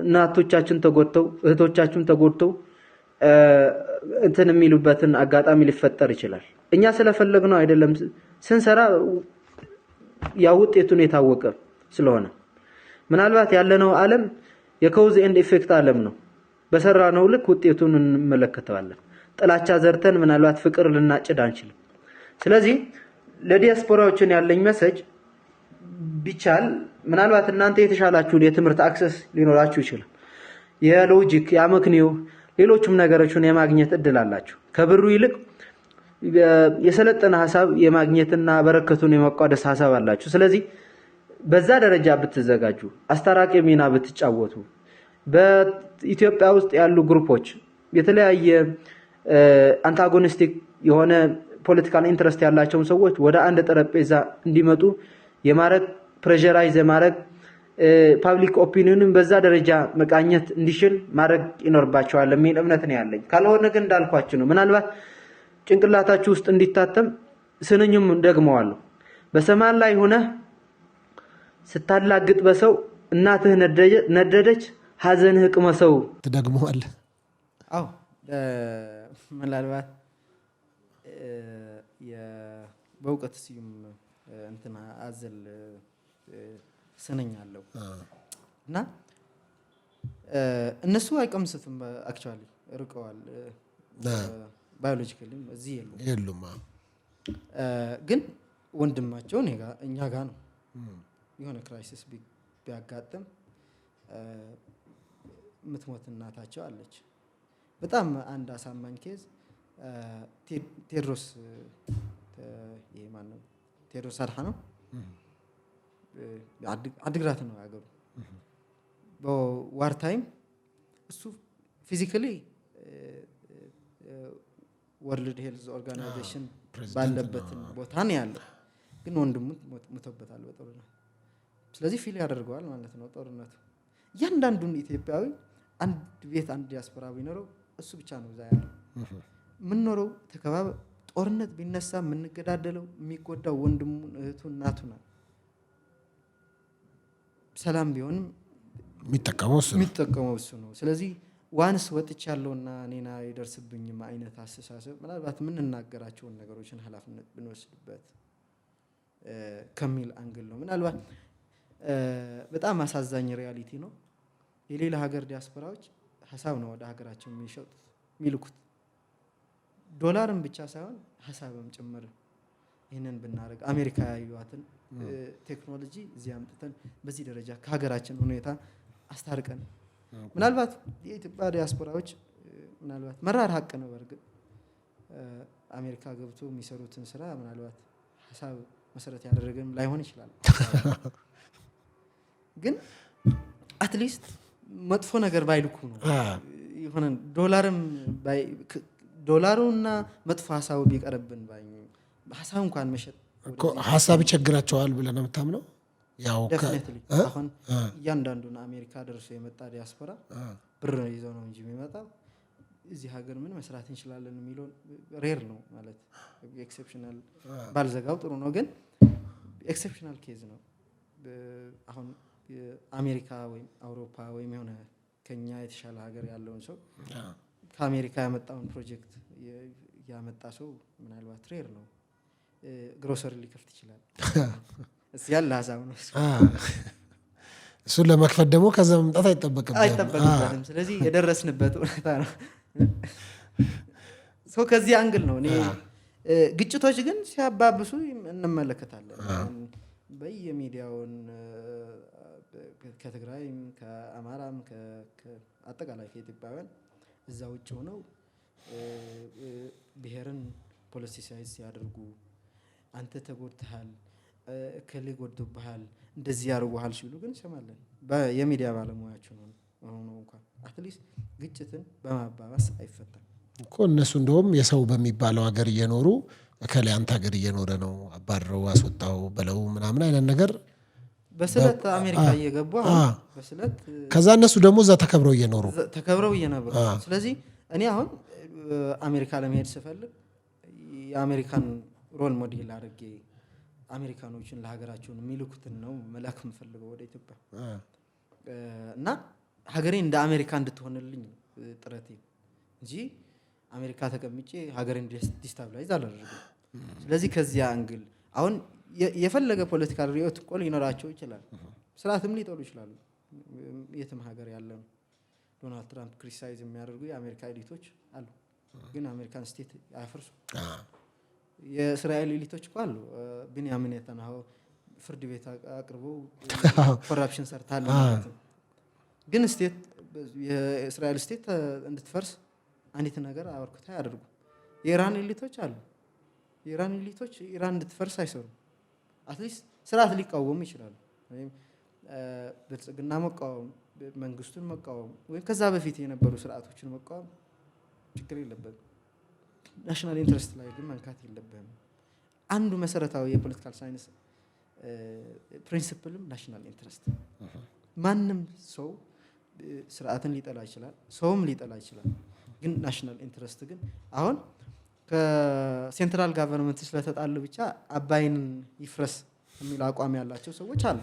እናቶቻችን ተጎድተው እህቶቻችን ተጎድተው እንትን የሚሉበትን አጋጣሚ ሊፈጠር ይችላል። እኛ ስለፈለግነው አይደለም ስንሰራ ያው ውጤቱን የታወቀ ስለሆነ ምናልባት ያለነው ዓለም የኮዝ ኤንድ ኢፌክት ዓለም ነው። በሰራነው ልክ ውጤቱን እንመለከተዋለን። ጥላቻ ዘርተን ምናልባት ፍቅር ልናጭድ አንችልም። ስለዚህ ለዲያስፖራዎችን ያለኝ መሰጅ ቢቻል ምናልባት እናንተ የተሻላችሁን የትምህርት አክሰስ ሊኖራችሁ ይችላል። የሎጂክ የአመክንዮ ሌሎችም ነገሮችን የማግኘት እድል አላችሁ። ከብሩ ይልቅ የሰለጠነ ሐሳብ የማግኘትና በረከቱን የመቋደስ ሐሳብ አላችሁ። ስለዚህ በዛ ደረጃ ብትዘጋጁ፣ አስታራቂ ሚና ብትጫወቱ፣ በኢትዮጵያ ውስጥ ያሉ ግሩፖች የተለያየ አንታጎኒስቲክ የሆነ ፖለቲካል ኢንትረስት ያላቸውን ሰዎች ወደ አንድ ጠረጴዛ እንዲመጡ የማረግ ፕሬሸራይዝ የማረግ ፓብሊክ ኦፒኒዮንን በዛ ደረጃ መቃኘት እንዲችል ማድረግ ይኖርባቸዋል የሚል እምነት ነው ያለኝ። ካልሆነ ግን እንዳልኳችሁ ነው። ምናልባት ጭንቅላታችሁ ውስጥ እንዲታተም ስንኙም ደግመዋለሁ። በሰማይ ላይ ሆነ ስታላግጥ በሰው እናትህ ነደደች ሐዘንህ ቅመሰው ትደግመዋለህ። አዎ ምናልባት በእውቀት ስዩም እንትና አዘል ስነኛለሁ እና እነሱ አይቀምሱትም። አክቹአሊ ርቀዋል። ባዮሎጂካሊ እዚህ የሉም። ግን ወንድማቸው እኛ ጋር ነው። የሆነ ክራይሲስ ቢያጋጥም ምትሞት እናታቸው አለች። በጣም አንድ አሳማኝ ኬዝ ቴዎድሮስ ይሄ ማን ነው? ቴዎድሮስ አድሃኖም አድግራት ነው ያገሩ። በዋር ታይም እሱ ፊዚካሊ ወርልድ ሄልዝ ኦርጋናይዜሽን ባለበት ቦታ ነው ያለው፣ ግን ወንድሙ ሞተበታል በጦርነት። ስለዚህ ፊል ያደርገዋል ማለት ነው ጦርነቱ። እያንዳንዱን ኢትዮጵያዊ አንድ ቤት አንድ ዲያስፖራ ቢኖረው እሱ ብቻ ነው እዛ ያለው። የምንኖረው ጦርነት ቢነሳ የምንገዳደለው የሚጎዳው ወንድሙን፣ እህቱን፣ እናቱን ነው። ሰላም ቢሆንም የሚጠቀመው እሱ ነው። ስለዚህ ዋንስ ወጥቻለሁና እኔና ይደርስብኝም አይነት አስተሳሰብ ምናልባት የምንናገራቸውን ነገሮችን ኃላፊነት ብንወስድበት ከሚል አንግል ነው። ምናልባት በጣም አሳዛኝ ሪያሊቲ ነው። የሌላ ሀገር ዲያስፖራዎች ሀሳብ ነው ወደ ሀገራቸው የሚሸጡት የሚልኩት፣ ዶላርም ብቻ ሳይሆን ሀሳብም ጭምር። ይህንን ብናደርግ አሜሪካ ያዩዋትን ቴክኖሎጂ እዚህ አምጥተን በዚህ ደረጃ ከሀገራችን ሁኔታ አስታርቀን ምናልባት የኢትዮጵያ ዲያስፖራዎች ምናልባት መራር ሀቅ ነው። በእርግጥ አሜሪካ ገብቶ የሚሰሩትን ስራ ምናልባት ሀሳብ መሰረት ያደረገም ላይሆን ይችላል። ግን አትሊስት መጥፎ ነገር ባይልኩ ነው የሆነ ዶላሩና መጥፎ ሀሳቡ ቢቀርብን ባይ ሀሳብ እንኳን መሸጥ እኮ ሀሳብ ይቸግራቸዋል ብለህ ነው የምታምነው? ያው ዴፊኒትሊ አሁን እያንዳንዱን አሜሪካ ደርሶ የመጣ ዲያስፖራ ብር ይዘው ነው እንጂ የሚመጣው እዚህ ሀገር ምን መስራት እንችላለን የሚለው ሬር ነው ማለት ኤክሴፕሽናል ባልዘጋው ጥሩ ነው። ግን ኤክሴፕሽናል ኬዝ ነው። አሁን አሜሪካ ወይም አውሮፓ ወይም የሆነ ከኛ የተሻለ ሀገር ያለውን ሰው ከአሜሪካ ያመጣውን ፕሮጀክት ያመጣ ሰው ምናልባት ሬር ነው። ግሮሰሪ ሊከፍት ይችላል። እሱ ያለ ሀሳብ ነው። እሱን ለመክፈት ደግሞ ከዛ መምጣት አይጠበቅበትም። ስለዚህ የደረስንበት ሁኔታ ነው። ሰው ከዚህ አንግል ነው። እኔ ግጭቶች ግን ሲያባብሱ እንመለከታለን። በየሚዲያውን ከትግራይም ከአማራም አጠቃላይ ከኢትዮጵያውያን እዛ ውጭ ሆነው ብሔርን ፖለቲሳይዝ ሲያደርጉ አንተ ተጎድተሃል፣ እከሌ ጎድቶብሃል፣ እንደዚህ ያርጉሃል ሲሉ ግን እንሰማለን። የሚዲያ ባለሙያቸው ነው እንኳን አትሊስት ግጭትን በማባባስ አይፈታም እኮ። እነሱ እንደውም የሰው በሚባለው ሀገር እየኖሩ እከሌ አንተ ሀገር እየኖረ ነው አባረው አስወጣው በለው ምናምን አይነት ነገር በስለት አሜሪካ እየገቡ በስለት ከዛ እነሱ ደግሞ እዛ ተከብረው እየኖሩ ስለዚህ እኔ አሁን አሜሪካ ለመሄድ ስፈልግ የአሜሪካን ሮል ሞዴል አድርጌ አሜሪካኖችን ለሀገራቸውን የሚልኩትን ነው መላክ የምፈልገው ወደ ኢትዮጵያ እና ሀገሬ እንደ አሜሪካ እንድትሆንልኝ ጥረቴ እንጂ አሜሪካ ተቀምጬ ሀገርን ዲስታብላይዝ አላደረግም። ስለዚህ ከዚያ አንግል አሁን የፈለገ ፖለቲካል ሪዮት እኮ ሊኖራቸው ይችላል፣ ስርዓትም ሊጠሉ ይችላሉ። የትም ሀገር ያለ ነው። ዶናልድ ትራምፕ ክሪቲሳይዝ የሚያደርጉ የአሜሪካ ኤሊቶች አሉ፣ ግን አሜሪካን ስቴት አያፈርሱ። የእስራኤል ኤሊቶች እኮ አሉ። ቢንያሚን ኔታንያሁ ፍርድ ቤት አቅርበው ኮራፕሽን ሰርታል ማለት ነው። ግን ስቴት የእስራኤል ስቴት እንድትፈርስ አንዲት ነገር አበርክታ ያደርጉ። የኢራን ኤሊቶች አሉ። የኢራን ኤሊቶች ኢራን እንድትፈርስ አይሰሩም። አትሊስት ስርዓት ሊቃወሙ ይችላሉ። ወይም ብልጽግና መቃወም፣ መንግስቱን መቃወም ወይም ከዛ በፊት የነበሩ ስርዓቶችን መቃወም ችግር የለበትም። ናሽናል ኢንትረስት ላይ ግን መንካት የለብህም። አንዱ መሰረታዊ የፖለቲካል ሳይንስ ፕሪንሲፕልም ናሽናል ኢንትረስት። ማንም ሰው ስርዓትን ሊጠላ ይችላል፣ ሰውም ሊጠላ ይችላል። ግን ናሽናል ኢንትረስት ግን አሁን ከሴንትራል ጋቨርንመንት ስለተጣሉ ብቻ አባይን ይፍረስ የሚል አቋም ያላቸው ሰዎች አሉ።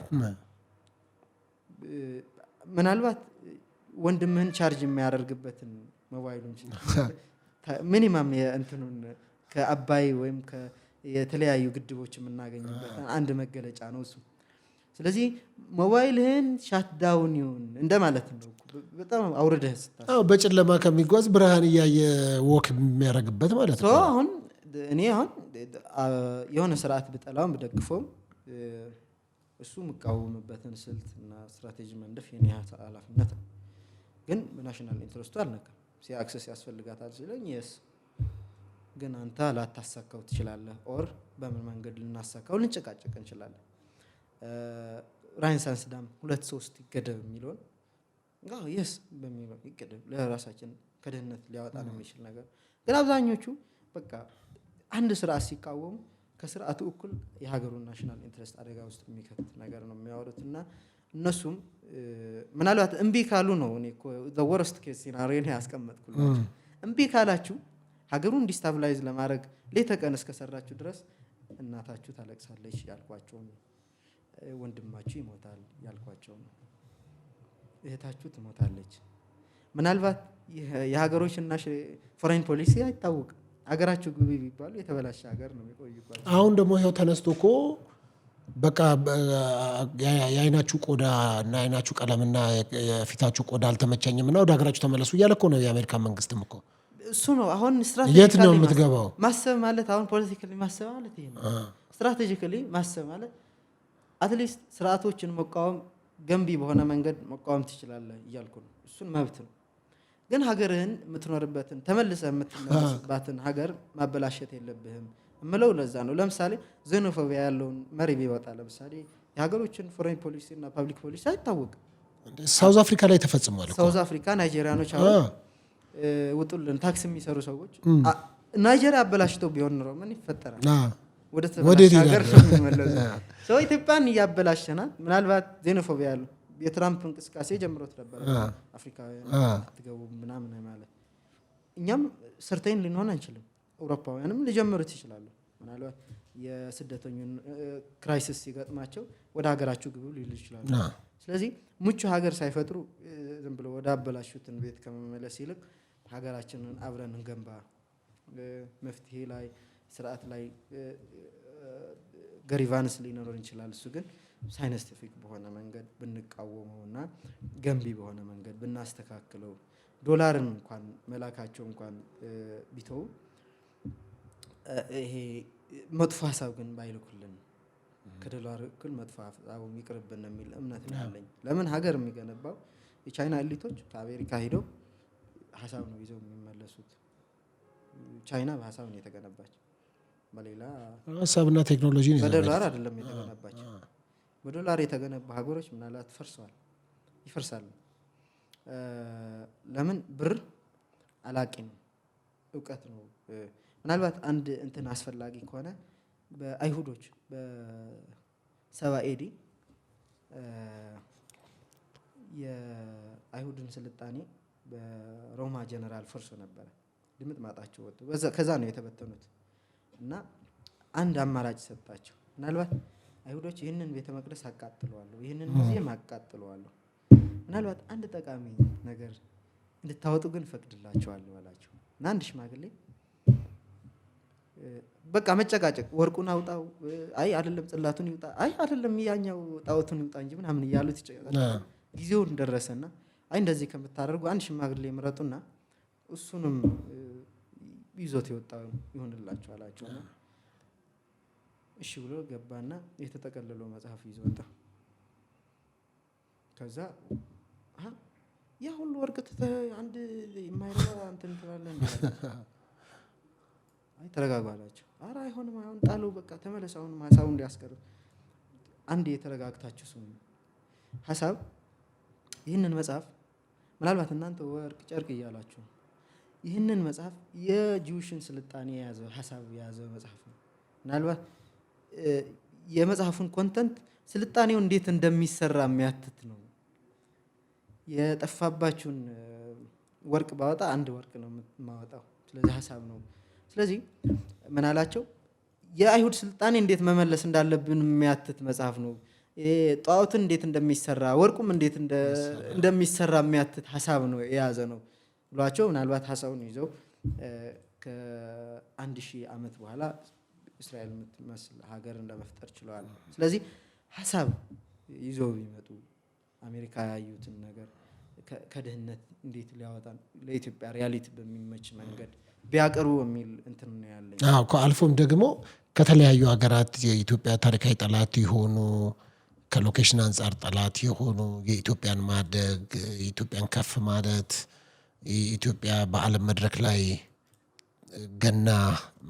ምናልባት ወንድምህን ቻርጅ የሚያደርግበትን ሞባይሉን ሚኒማም የእንትኑን ከአባይ ወይም የተለያዩ ግድቦች የምናገኝበትን አንድ መገለጫ ነው እሱ። ስለዚህ ሞባይልህን ሻትዳውን ይሁን እንደማለት ነው። በጣም አውርደህ ስታስብ በጨለማ ከሚጓዝ ብርሃን እያየ ወክ የሚያደርግበት ማለት ነው። አሁን እኔ የሆነ ስርዓት ብጠላውም ብደግፈውም እሱ የምቃወምበትን ስልት እና ስትራቴጂ መንደፍ የኔ ኃላፊነት ነው። ግን በናሽናል ኢንትረስቱ አልነካም። አክሰስ ያስፈልጋታል ሲለኝ የስ ግን አንተ ላታሳካው ትችላለህ፣ ኦር በምን መንገድ ልናሳካው ልንጨቃጨቅ እንችላለን። ራይንሳንስ ዳም 2-3 ይገደብ የሚለውን የስ በሚለው ይገደብ፣ ለራሳችን ከድህነት ሊያወጣ ነው የሚችል ነገር። ግን አብዛኞቹ በቃ አንድ ስርዓት ሲቃወሙ ከስርዓቱ እኩል የሀገሩን ናሽናል ኢንትረስት አደጋ ውስጥ የሚከት ነገር ነው የሚያወሩት። እና እነሱም ምናልባት እምቢ ካሉ ነው እኔ እኮ ዘ ወርስት ኬስ ሲናሪዮ ነው ያስቀመጥኩላችሁ። እምቢ ካላችሁ ሀገሩን ዲስታብላይዝ ለማድረግ ሌት ተቀን እስከሰራችሁ ድረስ እናታችሁ ታለቅሳለች ያልኳቸው ነው። ወንድማችሁ ይሞታል ያልኳቸው ነው። እህታችሁ ትሞታለች። ምናልባት የሀገሮችና ፎሬን ፖሊሲ አይታወቅም። ሀገራችሁ ግቢ ቢባሉ የተበላሸ ሀገር ነው የሚቆዩባቸው። አሁን ደግሞ ይኸው ተነስቶ እኮ በቃ የአይናችሁ ቆዳ እና የአይናችሁ ቀለምና የፊታችሁ ቆዳ አልተመቸኝም እና ወደ ሀገራችሁ ተመለሱ እያለ እኮ ነው የአሜሪካ መንግስትም እኮ። እሱ ነው አሁን የት ነው የምትገባው? ማሰብ ማለት አሁን ፖለቲካሊ ማሰብ ማለት ይሄ ነው። ስትራቴጂካሊ ማሰብ ማለት አትሊስት ስርዓቶችን መቃወም ገንቢ በሆነ መንገድ መቃወም ትችላለህ እያልኩ ነው። እሱን መብት ነው። ግን ሀገርህን የምትኖርበትን ተመልሰህ የምትመለስባትን ሀገር ማበላሸት የለብህም እምለው ለዛ ነው። ለምሳሌ ዜኖፎቢያ ያለውን መሪ ቢወጣ ለምሳሌ የሀገሮችን ፎሬን ፖሊሲ እና ፓብሊክ ፖሊሲ አይታወቅም። ሳውዝ አፍሪካ ላይ ተፈጽሟል። ሳውዝ አፍሪካ ናይጄሪያኖች አሁን ውጡልን ታክስ የሚሰሩ ሰዎች ናይጄሪያ አበላሽተው ቢሆን ኖሮ ምን ይፈጠራል? ወደ ተበላሸ ሀገር ነው የሚመለሱ። ሰው ኢትዮጵያን እያበላሸናት ምናልባት ዜኖፎቢያ ያለው የትራምፕ እንቅስቃሴ ጀምሮት ነበር አፍሪካውያን ትገቡ ምናምን ማለት። እኛም ሰርተን ልንሆን አንችልም። አውሮፓውያንም ሊጀምሩት ይችላሉ። ምናልባት የስደተኞች ክራይሲስ ሲገጥማቸው ወደ ሀገራችሁ ግቡ ሊሉ ይችላሉ። ስለዚህ ምቹ ሀገር ሳይፈጥሩ ዝም ብሎ ወደ አበላሹትን ቤት ከመመለስ ይልቅ ሀገራችንን አብረን እንገንባ፣ መፍትሄ ላይ ስርዓት ላይ ገሪቫንስ ሊኖረን ይችላል። እሱ ግን ሳይንቲፊክ በሆነ መንገድ ብንቃወመውና ገንቢ በሆነ መንገድ ብናስተካክለው ዶላርን እንኳን መላካቸው እንኳን ቢተው ይሄ መጥፎ ሀሳብ ግን ባይልኩልን ከዶላር እኩል መጥፎ ሀሳብ ይቅርብን የሚል እምነት ነው ያለኝ። ለምን ሀገር የሚገነባው የቻይና ኤሊቶች ከአሜሪካ ሄደው ሀሳብ ነው ይዘው የሚመለሱት። ቻይና በሀሳብ ነው የተገነባች፣ በሌላ ሀሳብና ቴክኖሎጂ ነው። በዶላር አይደለም የተገነባች። በዶላር የተገነቡ ሀገሮች ምናልባት ፈርሰዋል፣ ይፈርሳሉ። ለምን? ብር አላቂ ነው፣ እውቀት ነው። ምናልባት አንድ እንትን አስፈላጊ ከሆነ በአይሁዶች በ70 ኤዲ የአይሁድን ስልጣኔ በሮማ ጀነራል ፈርሶ ነበረ። ድምጥ ማጣቸው ወጡ። ከዛ ነው የተበተኑት እና አንድ አማራጭ ሰጣቸው። ምናልባት አይሁዶች ይህንን ቤተ መቅደስ አቃጥለዋለሁ፣ ይህንን ሙዚየም አቃጥለዋለሁ፣ ምናልባት አንድ ጠቃሚ ነገር እንድታወጡ ግን ፈቅድላቸዋለሁ አላቸው። እና አንድ ሽማግሌ በቃ መጨቃጨቅ፣ ወርቁን አውጣው፣ አይ አይደለም ጽላቱን ይውጣ፣ አይ አይደለም ያኛው ጣዖቱን ይውጣ እንጂ ምናምን እያሉት ይጨቃጨቃሉ። ጊዜውን ደረሰና አይ እንደዚህ ከምታደርጉ አንድ ሽማግሌ ምረጡና እሱንም ይዞት የወጣው ይሆንላችሁ አላቸው። እሺ ብሎ ገባና የተጠቀለለው መጽሐፍ ይዞ ወጣ። ከዛ ያ ሁሉ ወርቅ አንድ የማይረባ እንትን ትላለህ እንዴ? አይ ተረጋጉ አላቸው። ኧረ አይሆንም፣ አሁን ጣለው፣ በቃ ተመለስ፣ አሁን ሀሳቡን እንዲያስቀር አንድ የተረጋግታችሁ ስሙ። ሀሳብ ይህንን መጽሐፍ ምናልባት እናንተ ወርቅ ጨርቅ እያላችሁ ይህንን መጽሐፍ የጂውሽን ስልጣኔ የያዘ ሀሳብ የያዘ መጽሐፍ ነው። ምናልባት የመጽሐፉን ኮንተንት ስልጣኔው እንዴት እንደሚሰራ የሚያትት ነው። የጠፋባችሁን ወርቅ ባወጣ አንድ ወርቅ ነው የማወጣው። ስለዚህ ሀሳብ ነው። ስለዚህ ምን አላቸው? የአይሁድ ስልጣኔ እንዴት መመለስ እንዳለብን የሚያትት መጽሐፍ ነው። ጣዖትን እንዴት እንደሚሰራ ወርቁም እንዴት እንደሚሰራ የሚያትት ሀሳብ ነው የያዘ ነው ብሏቸው ምናልባት ሀሳቡን ይዘው ከ1000 ዓመት በኋላ እስራኤል የምትመስል ሀገርን ለመፍጠር ችለዋል። ስለዚህ ሀሳብ ይዘው ቢመጡ አሜሪካ ያዩትን ነገር ከድህነት እንዴት ሊያወጣን ለኢትዮጵያ ሪያሊቲ በሚመች መንገድ ቢያቀርቡ የሚል እንትን ነው ያለኝ። አልፎም ደግሞ ከተለያዩ ሀገራት የኢትዮጵያ ታሪካዊ ጠላት የሆኑ ከሎኬሽን አንጻር ጠላት የሆኑ የኢትዮጵያን ማደግ የኢትዮጵያን ከፍ ማለት የኢትዮጵያ በዓለም መድረክ ላይ ገና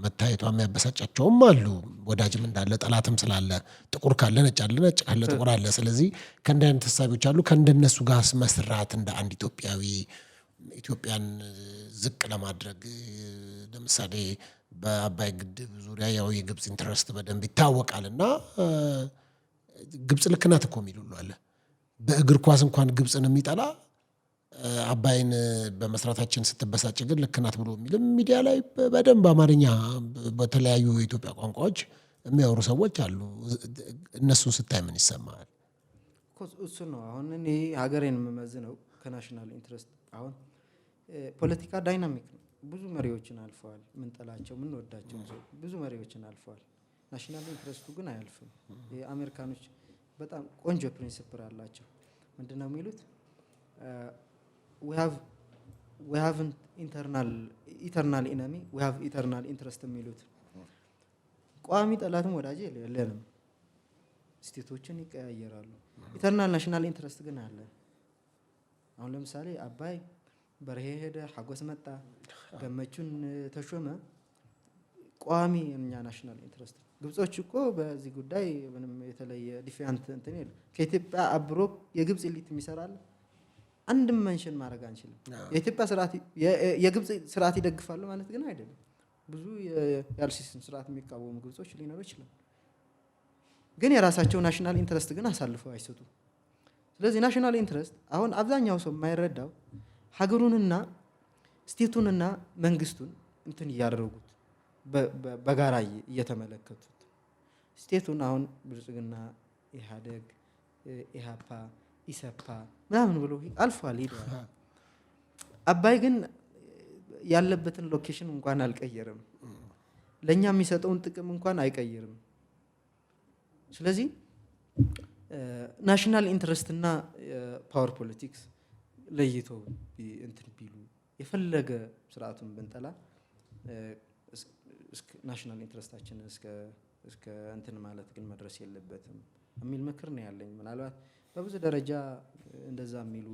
መታየቷ የሚያበሳጫቸውም አሉ። ወዳጅም እንዳለ ጠላትም ስላለ ጥቁር ካለ ነጭ አለ፣ ነጭ ካለ ጥቁር አለ። ስለዚህ ከእንደ አይነት ተሳቢዎች አሉ። ከእንደነሱ ጋር መስራት እንደ አንድ ኢትዮጵያዊ ኢትዮጵያን ዝቅ ለማድረግ ለምሳሌ በአባይ ግድብ ዙሪያ ያው የግብፅ ኢንትረስት በደንብ ይታወቃል እና ግብፅ ልክ ናት እኮ የሚል ሁሉ አለ። በእግር ኳስ እንኳን ግብፅን የሚጠላ አባይን በመስራታችን ስትበሳጭ ግን ልክ ናት ብሎ የሚልም ሚዲያ ላይ በደንብ አማርኛ በተለያዩ የኢትዮጵያ ቋንቋዎች የሚያወሩ ሰዎች አሉ። እነሱን ስታይ ምን ይሰማል? እሱ ነው አሁን እኔ ሀገሬን የምመዝነው ከናሽናል ኢንትረስት። አሁን ፖለቲካ ዳይናሚክ ነው። ብዙ መሪዎችን አልፈዋል። ምንጠላቸው ምንወዳቸው ብዙ መሪዎችን አልፈዋል። ናሽናል ኢንትረስቱ ግን አያልፍም። የአሜሪካኖች በጣም ቆንጆ ፕሪንሲፕል አላቸው። ምንድነው የሚሉት? we have ኢተርናል ኢነሚ we have ኢተርናል ኢንትረስት የሚሉት። ቋሚ ጠላትም ወዳጅ የለንም። ስቴቶችን ይቀያየራሉ። ኢተርናል ናሽናል ኢንትረስት ግን አለ። አሁን ለምሳሌ አባይ በርሄ ሄደ፣ ሐጎስ መጣ፣ ገመቹን ተሾመ፣ ቋሚ እኛ ናሽናል ኢንትረስት። ግብጾች እኮ በዚህ ጉዳይ ምንም የተለየ ዲፊያንት እንትን የለም። ከኢትዮጵያ አብሮ የግብጽ ኤሊት የሚሰራል አንድም መንሽን ማድረግ አንችልም። የኢትዮጵያ ስርዓት የግብጽ ስርዓት ይደግፋሉ ማለት ግን አይደለም። ብዙ የአልሲሲን ስርዓት የሚቃወሙ ግብጾች ሊኖሩ ይችላል። ግን የራሳቸው ናሽናል ኢንትረስት ግን አሳልፈው አይሰጡ። ስለዚህ ናሽናል ኢንትረስት አሁን አብዛኛው ሰው የማይረዳው ሀገሩንና ስቴቱንና መንግስቱን እንትን እያደረጉት በጋራ እየተመለከቱት ስቴቱን አሁን ብልጽግና፣ ኢህአዴግ፣ ኢሃፓ፣ ኢሰፓ ምናምን ብሎ አልፏል ሄደዋል። አባይ ግን ያለበትን ሎኬሽን እንኳን አልቀየርም። ለኛ የሚሰጠውን ጥቅም እንኳን አይቀይርም። ስለዚህ ናሽናል ኢንትረስት እና ፓወር ፖለቲክስ ለይቶ እንትን ቢሉ የፈለገ ስርዓቱን ብንጠላ ናሽናል ኢንትረስታችንን እስከ እንትን ማለት ግን መድረስ የለበትም የሚል ምክር ነው ያለኝ። ምናልባት በብዙ ደረጃ እንደዛ የሚሉ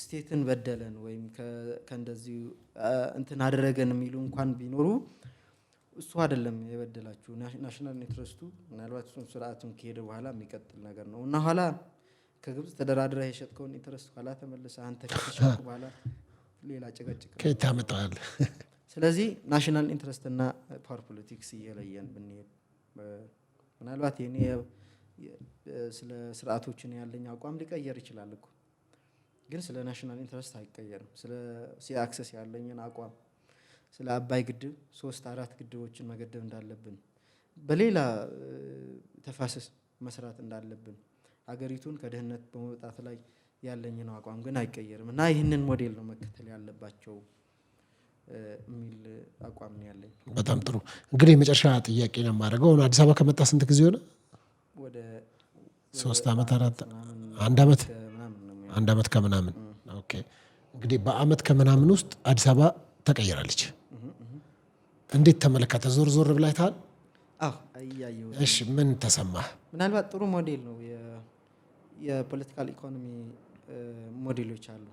ስቴትን በደለን ወይም ከእንደዚሁ እንትን አደረገን የሚሉ እንኳን ቢኖሩ እሱ አይደለም የበደላችሁ። ናሽናል ኢንትረስቱ ምናልባት እሱን ስርዓቱን ከሄደ በኋላ የሚቀጥል ነገር ነው እና ኋላ ከግብጽ ተደራድረህ የሸጥከውን ኢንትረስት ኋላ ተመልሰህ አንተ ከተሸጥክ በኋላ ሌላ ጭቅጭቅ ከየት ታመጣዋለህ? ስለዚህ ናሽናል ኢንትረስት እና ፓወር ፖለቲክስ እየለየን ብንሄድ ምናልባት የኔ ስለ ስርዓቶችን ያለኝ አቋም ሊቀየር ይችላል እኮ ግን ስለ ናሽናል ኢንትረስት አይቀየርም። ስለ ሲ አክሰስ ያለኝን አቋም ስለ አባይ ግድብ 3-4 ግድቦችን መገደብ እንዳለብን በሌላ ተፋሰስ መስራት እንዳለብን ሀገሪቱን ከድህነት በመውጣት ላይ ያለኝ ነው አቋም ግን አይቀየርም እና ይህንን ሞዴል ነው መከተል ያለባቸው የሚል አቋም ነው ያለኝ። በጣም ጥሩ። እንግዲህ የመጨረሻ ጥያቄ ነው የማደርገው። አዲስ አበባ ከመጣ ስንት ጊዜ ሆነ? ወደ 3 ዓመት 4 1 ዓመት ምናምን ነው 1 ዓመት ከምናምን። ኦኬ እንግዲህ በአመት ከምናምን ውስጥ አዲስ አበባ ተቀይራለች። እንዴት ተመለከተ? ዞር ዞር ብለህ አይተሃል? አዎ አያየው። እሺ ምን ተሰማህ? ምናልባት ጥሩ ሞዴል ነው። የፖለቲካል ኢኮኖሚ ሞዴሎች አሉ።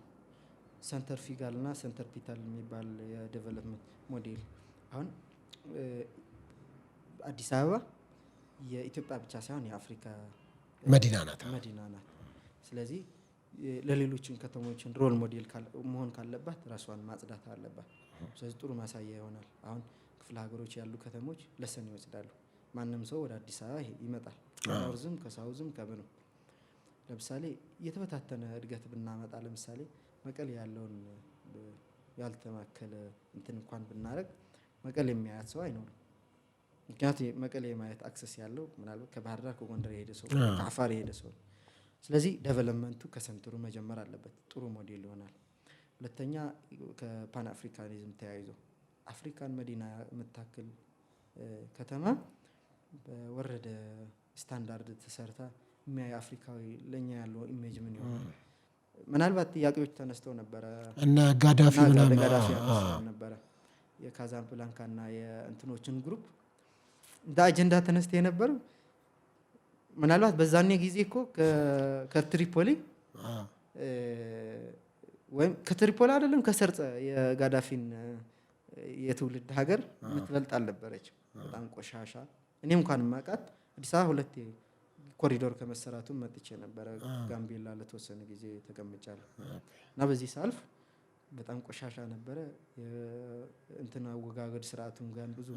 ሰንተር ፊጋል እና ሰንተር ፒታል የሚባል የዴቨሎፕመንት ሞዴል። አሁን አዲስ አበባ የኢትዮጵያ ብቻ ሳይሆን የአፍሪካ መዲና ናት። ስለዚህ ለሌሎችን ከተሞችን ሮል ሞዴል መሆን ካለባት ራሷን ማጽዳት አለባት። ስለዚህ ጥሩ ማሳያ ይሆናል። አሁን ክፍለ ሀገሮች ያሉ ከተሞች ለሰን ይወስዳሉ። ማንም ሰው ወደ አዲስ አበባ ይመጣል። ከኖርዝም ከሳውዝም ከምንም። ለምሳሌ የተበታተነ እድገት ብናመጣ ለምሳሌ መቀሌ ያለውን ያልተማከለ እንትን እንኳን ብናረግ መቀሌ የሚያያት ሰው አይኖርም። ምክንያቱም መቀሌ የማየት አክሰስ ያለው ምናልባት ከባህር ዳር ከጎንደር የሄደ ሰው ከአፋር የሄደ ሰው። ስለዚህ ዴቨሎፕመንቱ ከሰንትሩ መጀመር አለበት። ጥሩ ሞዴል ይሆናል። ሁለተኛ ከፓን አፍሪካኒዝም ተያይዞ አፍሪካን መዲና የምታክል ከተማ በወረደ ስታንዳርድ ተሰርታ የሚያይ አፍሪካዊ ለኛ ያለው ኢሜጅ ምን ይሆናል? ምናልባት ጥያቄዎች ተነስተው ነበረ እና ጋዳፊ ምናምን ነበረ የካዛብላንካ እና የእንትኖችን ግሩፕ እንደ አጀንዳ ተነስተ የነበረው ምናልባት በዛኔ ጊዜ እኮ ከትሪፖሊ ወይም ከትሪፖሊ አይደለም ከሰርጸ የጋዳፊን የትውልድ ሀገር የምትበልጥ አልነበረችም። በጣም ቆሻሻ። እኔም እንኳን ማቃት አዲስ አበባ 2 ኮሪዶር ከመሰራቱ መጥቼ ነበረ። ጋምቤላ ለተወሰነ ጊዜ ተቀምጫለሁ እና በዚህ ሳልፍ በጣም ቆሻሻ ነበረ። እንትና አወጋገድ ስርዓቱን ጋር ብዙ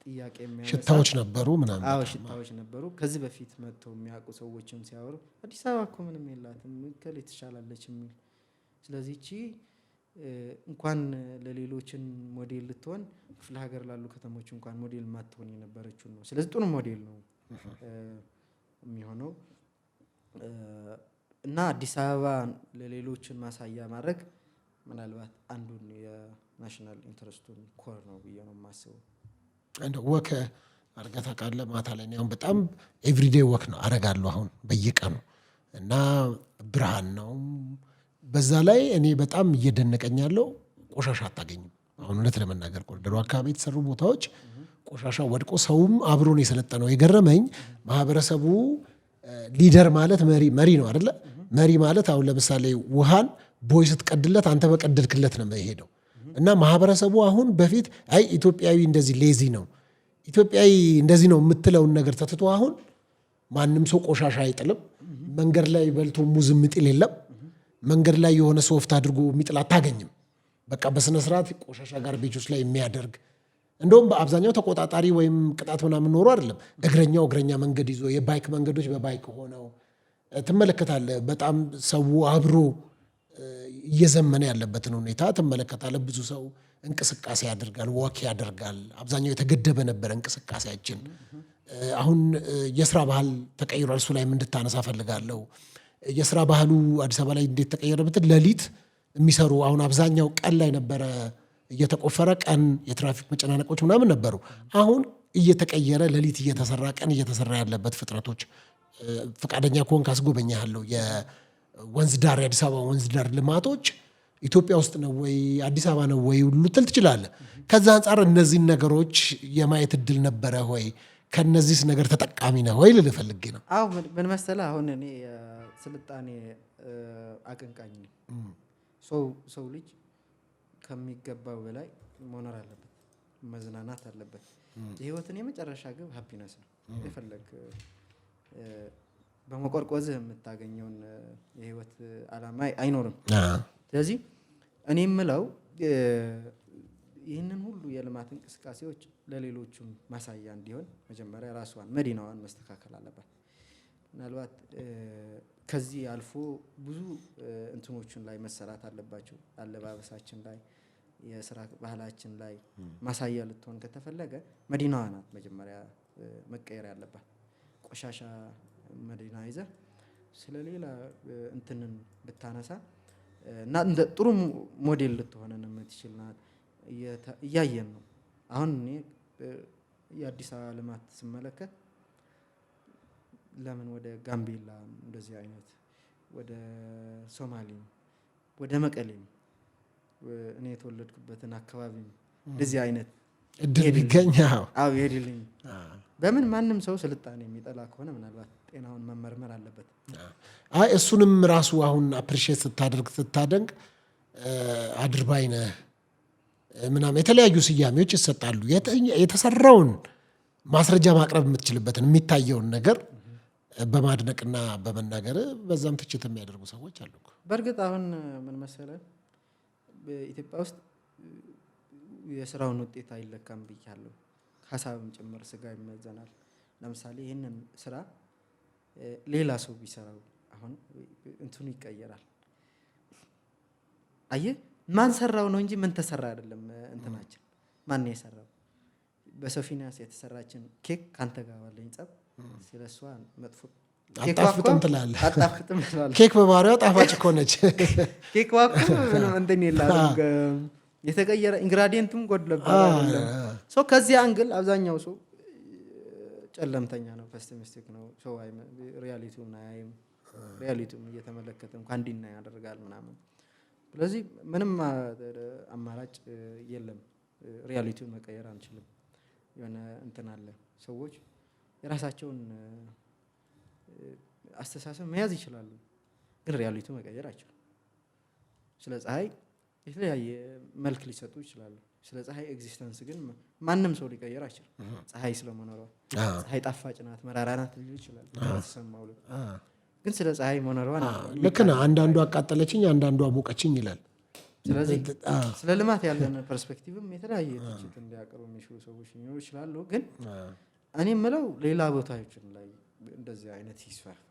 ጥያቄ የሚያነሳ ሽታዎች ነበሩ ምናምን። አዎ ሽታዎች ነበሩ። ከዚህ በፊት መጥተው የሚያውቁ ሰዎችም ሲያወሩ አዲስ አበባ እኮ ምንም የላትም ከሌ ትሻላለች የሚል። ስለዚህ እቺ እንኳን ለሌሎችን ሞዴል ልትሆን ክፍለ ሀገር ላሉ ከተሞች እንኳን ሞዴል ማትሆን የነበረችው ነው። ስለዚህ ጥሩ ሞዴል ነው የሚሆነው እና አዲስ አበባ ለሌሎችን ማሳያ ማድረግ ምናልባት አንዱን የናሽናል ኢንተረስቱን ኮር ነው ብዬ ነው የማስበው። አንድ ወክ አድርገህ ታውቃለህ? ማታ ላይ አሁን በጣም ኤቭሪዴይ ወክ ነው አደርጋለሁ አሁን በየቀኑ እና ብርሃን ነው። በዛ ላይ እኔ በጣም እየደነቀኝ ያለው ቆሻሻ አታገኝም። አሁን እውነት ለመናገር ኮሪደሩ አካባቢ የተሰሩ ቦታዎች ቆሻሻ ወድቆ ሰውም አብሮን የሰለጠነው የገረመኝ ማህበረሰቡ ሊደር ማለት መሪ ነው አይደለ? መሪ ማለት አሁን ለምሳሌ ውሃን ቦይ ስትቀድለት አንተ በቀደድክለት ነው የሄደው እና ማህበረሰቡ አሁን በፊት አይ ኢትዮጵያዊ እንደዚህ ሌዚ ነው ኢትዮጵያዊ እንደዚህ ነው የምትለውን ነገር ተትቶ አሁን ማንም ሰው ቆሻሻ አይጥልም። መንገድ ላይ በልቶ ሙዝ የሚጥል የለም። መንገድ ላይ የሆነ ሶፍት አድርጎ የሚጥል አታገኝም። በቃ በስነ ስርዓት ቆሻሻ ጋር ቤጆች ላይ የሚያደርግ እንደውም በአብዛኛው ተቆጣጣሪ ወይም ቅጣት ምናምን ኖሮ አይደለም። እግረኛ መንገድ ይዞ የባይክ መንገዶች በባይክ ሆነው ትመለከታለህ። በጣም ሰው አብሮ እየዘመነ ያለበትን ሁኔታ ትመለከታለህ። ብዙ ሰው እንቅስቃሴ ያደርጋል፣ ወክ ያደርጋል። አብዛኛው የተገደበ ነበረ እንቅስቃሴያችን። አሁን የስራ ባህል ተቀይሯል። እሱ ላይም እንድታነሳ ፈልጋለሁ። የስራ ባህሉ አዲስ አበባ ላይ እንዴት ተቀየረ ብትል ሌሊት የሚሰሩ አሁን አብዛኛው ቀን ላይ ነበረ እየተቆፈረ ቀን የትራፊክ መጨናነቆች ምናምን ነበሩ። አሁን እየተቀየረ ሌሊት እየተሰራ ቀን እየተሰራ ያለበት ፍጥረቶች ፈቃደኛ ከሆንክ አስጎበኛለሁ። የወንዝ ዳር የአዲስ አበባ ወንዝ ዳር ልማቶች ኢትዮጵያ ውስጥ ነው ወይ አዲስ አበባ ነው ወይ ልትል ትችላለህ። ከዛ አንጻር እነዚህን ነገሮች የማየት እድል ነበረ ወይ? ከነዚህስ ነገር ተጠቃሚ ነህ ወይ ልልህ ፈልጌ ነው። አዎ ምን መሰለህ፣ አሁን እኔ ስልጣኔ አቀንቃኝ ነኝ። ሰው ልጅ ከሚገባው በላይ መኖር አለበት፣ መዝናናት አለበት። የህይወትን የመጨረሻ ግብ ሃፒነስ ነው። የፈለግ በመቆርቆዝህ የምታገኘውን የህይወት ዓላማ አይኖርም። ስለዚህ እኔ የምለው ይህንን ሁሉ የልማት እንቅስቃሴዎች ለሌሎቹም ማሳያ እንዲሆን መጀመሪያ ራሷን መዲናዋን መስተካከል አለባት። ምናልባት ከዚህ አልፎ ብዙ እንትኖችን ላይ መሰራት አለባቸው። አለባበሳችን ላይ፣ የስራ ባህላችን ላይ ማሳያ ልትሆን ከተፈለገ መዲናዋ ናት መጀመሪያ መቀየር ያለባት። ቆሻሻ መዲና ይዘህ ስለሌላ እንትንን ብታነሳ እና እንደ ጥሩ ሞዴል ልትሆነን የምትችል ናት። እያየን ነው። አሁን እኔ የአዲስ አበባ ልማት ስመለከት ለምን ወደ ጋምቤላ እንደዚህ አይነት ወደ ሶማሌም ወደ መቀሌም እኔ የተወለድኩበትን አካባቢ እንደዚህ አይነት እድል ቢገኝ ይሄድልኝ። በምን ማንም ሰው ስልጣኔ የሚጠላ ከሆነ ምናልባት ጤናውን መመርመር አለበት። እሱንም ራሱ አሁን አፕሪሼት ስታደንቅ አድርባይ ነህ ምናምን የተለያዩ ስያሜዎች ይሰጣሉ። የተሰራውን ማስረጃ ማቅረብ የምትችልበትን የሚታየውን ነገር በማድነቅና በመናገር በዛም ትችት የሚያደርጉ ሰዎች አሉ። በእርግጥ አሁን ምን መሰለህ በኢትዮጵያ ውስጥ የስራውን ውጤት አይለካም ብያለሁ። ሀሳብም ጭምር ስጋ ይመዘናል። ለምሳሌ ይህንን ስራ ሌላ ሰው ቢሰራው አሁን እንትኑ ይቀየራል። አየህ ማን ሰራው ነው እንጂ ምን ተሰራ አይደለም። እንትናችን ማን ነው የሰራው? በሶፊናስ የተሰራችን ኬክ ካንተ ጋር ባለኝ ጸብ ስለሷ መጥፎ አጣፍጥም ትላለህ። አጣፍጥም ትላለህ። ኬክ በባህሪዋ ጣፋጭ እኮ ነች። ኬክ ዋኩ ምንም እንትን የላትም። የተቀየረ ኢንግራዲየንቱም ጎድለባት አይደለም። ሶ ከዚህ አንግል አብዛኛው ሰው ጨለምተኛ ነው፣ ፔሲሚስቲክ ነው። ሰው ሪያሊቲውን አያይም። ሪያሊቲውን እየተመለከተ እንኳን እንዲና ያደርጋል ምናምን። ስለዚህ ምንም አማራጭ የለም። ሪያሊቲውን መቀየር አንችልም። የሆነ እንትን አለ። ሰዎች የራሳቸውን አስተሳሰብ መያዝ ይችላሉ፣ ግን ሪያሊቲውን መቀየር አይችሉም። ስለ ፀሐይ የተለያየ መልክ ሊሰጡ ይችላሉ። ስለ ፀሐይ ኤግዚስተንስ ግን ማንም ሰው ሊቀየር አይችልም። ፀሐይ ስለመኖሯ ፀሐይ ጣፋጭ ናት፣ መራራ ናት ሊል ይችላል ተሰማው። ግን ስለ ፀሐይ መኖሯ ልክ ነው። አንዳንዱ አቃጠለችኝ፣ አንዳንዱ አሞቀችኝ ይላል። ስለዚህ ስለ ልማት ያለን ፐርስፔክቲቭም የተለያየ ትችት እንዲያቀርቡ የሚችሉ ሰዎች ሊኖሩ ይችላሉ። ግን እኔ የምለው ሌላ ቦታዎችን ላይ እንደዚህ አይነት ሲስፋፋ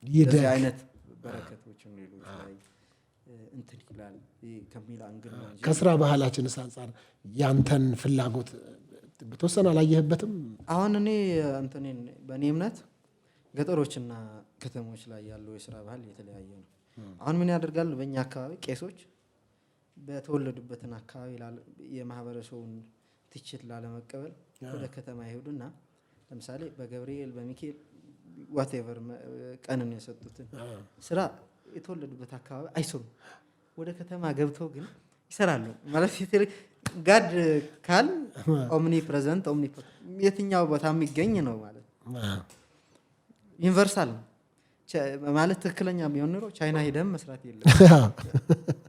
እንደዚህ አይነት በረከቶችን ሌሎች ላይ እንትን ይላል ከሚል አንግል ነው። ከስራ ባህላችንስ አንጻር ያንተን ፍላጎት በተወሰነ አላየህበትም? አሁን እኔ እንትኔን በእኔ እምነት ገጠሮችና ከተሞች ላይ ያለው የስራ ባህል የተለያየ ነው። አሁን ምን ያደርጋሉ? በእኛ አካባቢ ቄሶች በተወለዱበትን አካባቢ የማህበረሰቡን ትችት ላለመቀበል ወደ ከተማ ይሄዱና ለምሳሌ በገብርኤል በሚካኤል ዋቴቨር ቀንን የሰጡትን ስራ የተወለዱበት አካባቢ አይሰሩም። ወደ ከተማ ገብተው ግን ይሰራሉ። ማለት ጋድ ካል ኦምኒ ፕሬዘንት ኦምኒ የትኛው ቦታ የሚገኝ ነው ማለት ዩኒቨርሳል ነው ማለት ትክክለኛ ቢሆን ኖሮ ቻይና ሄደም መስራት የለም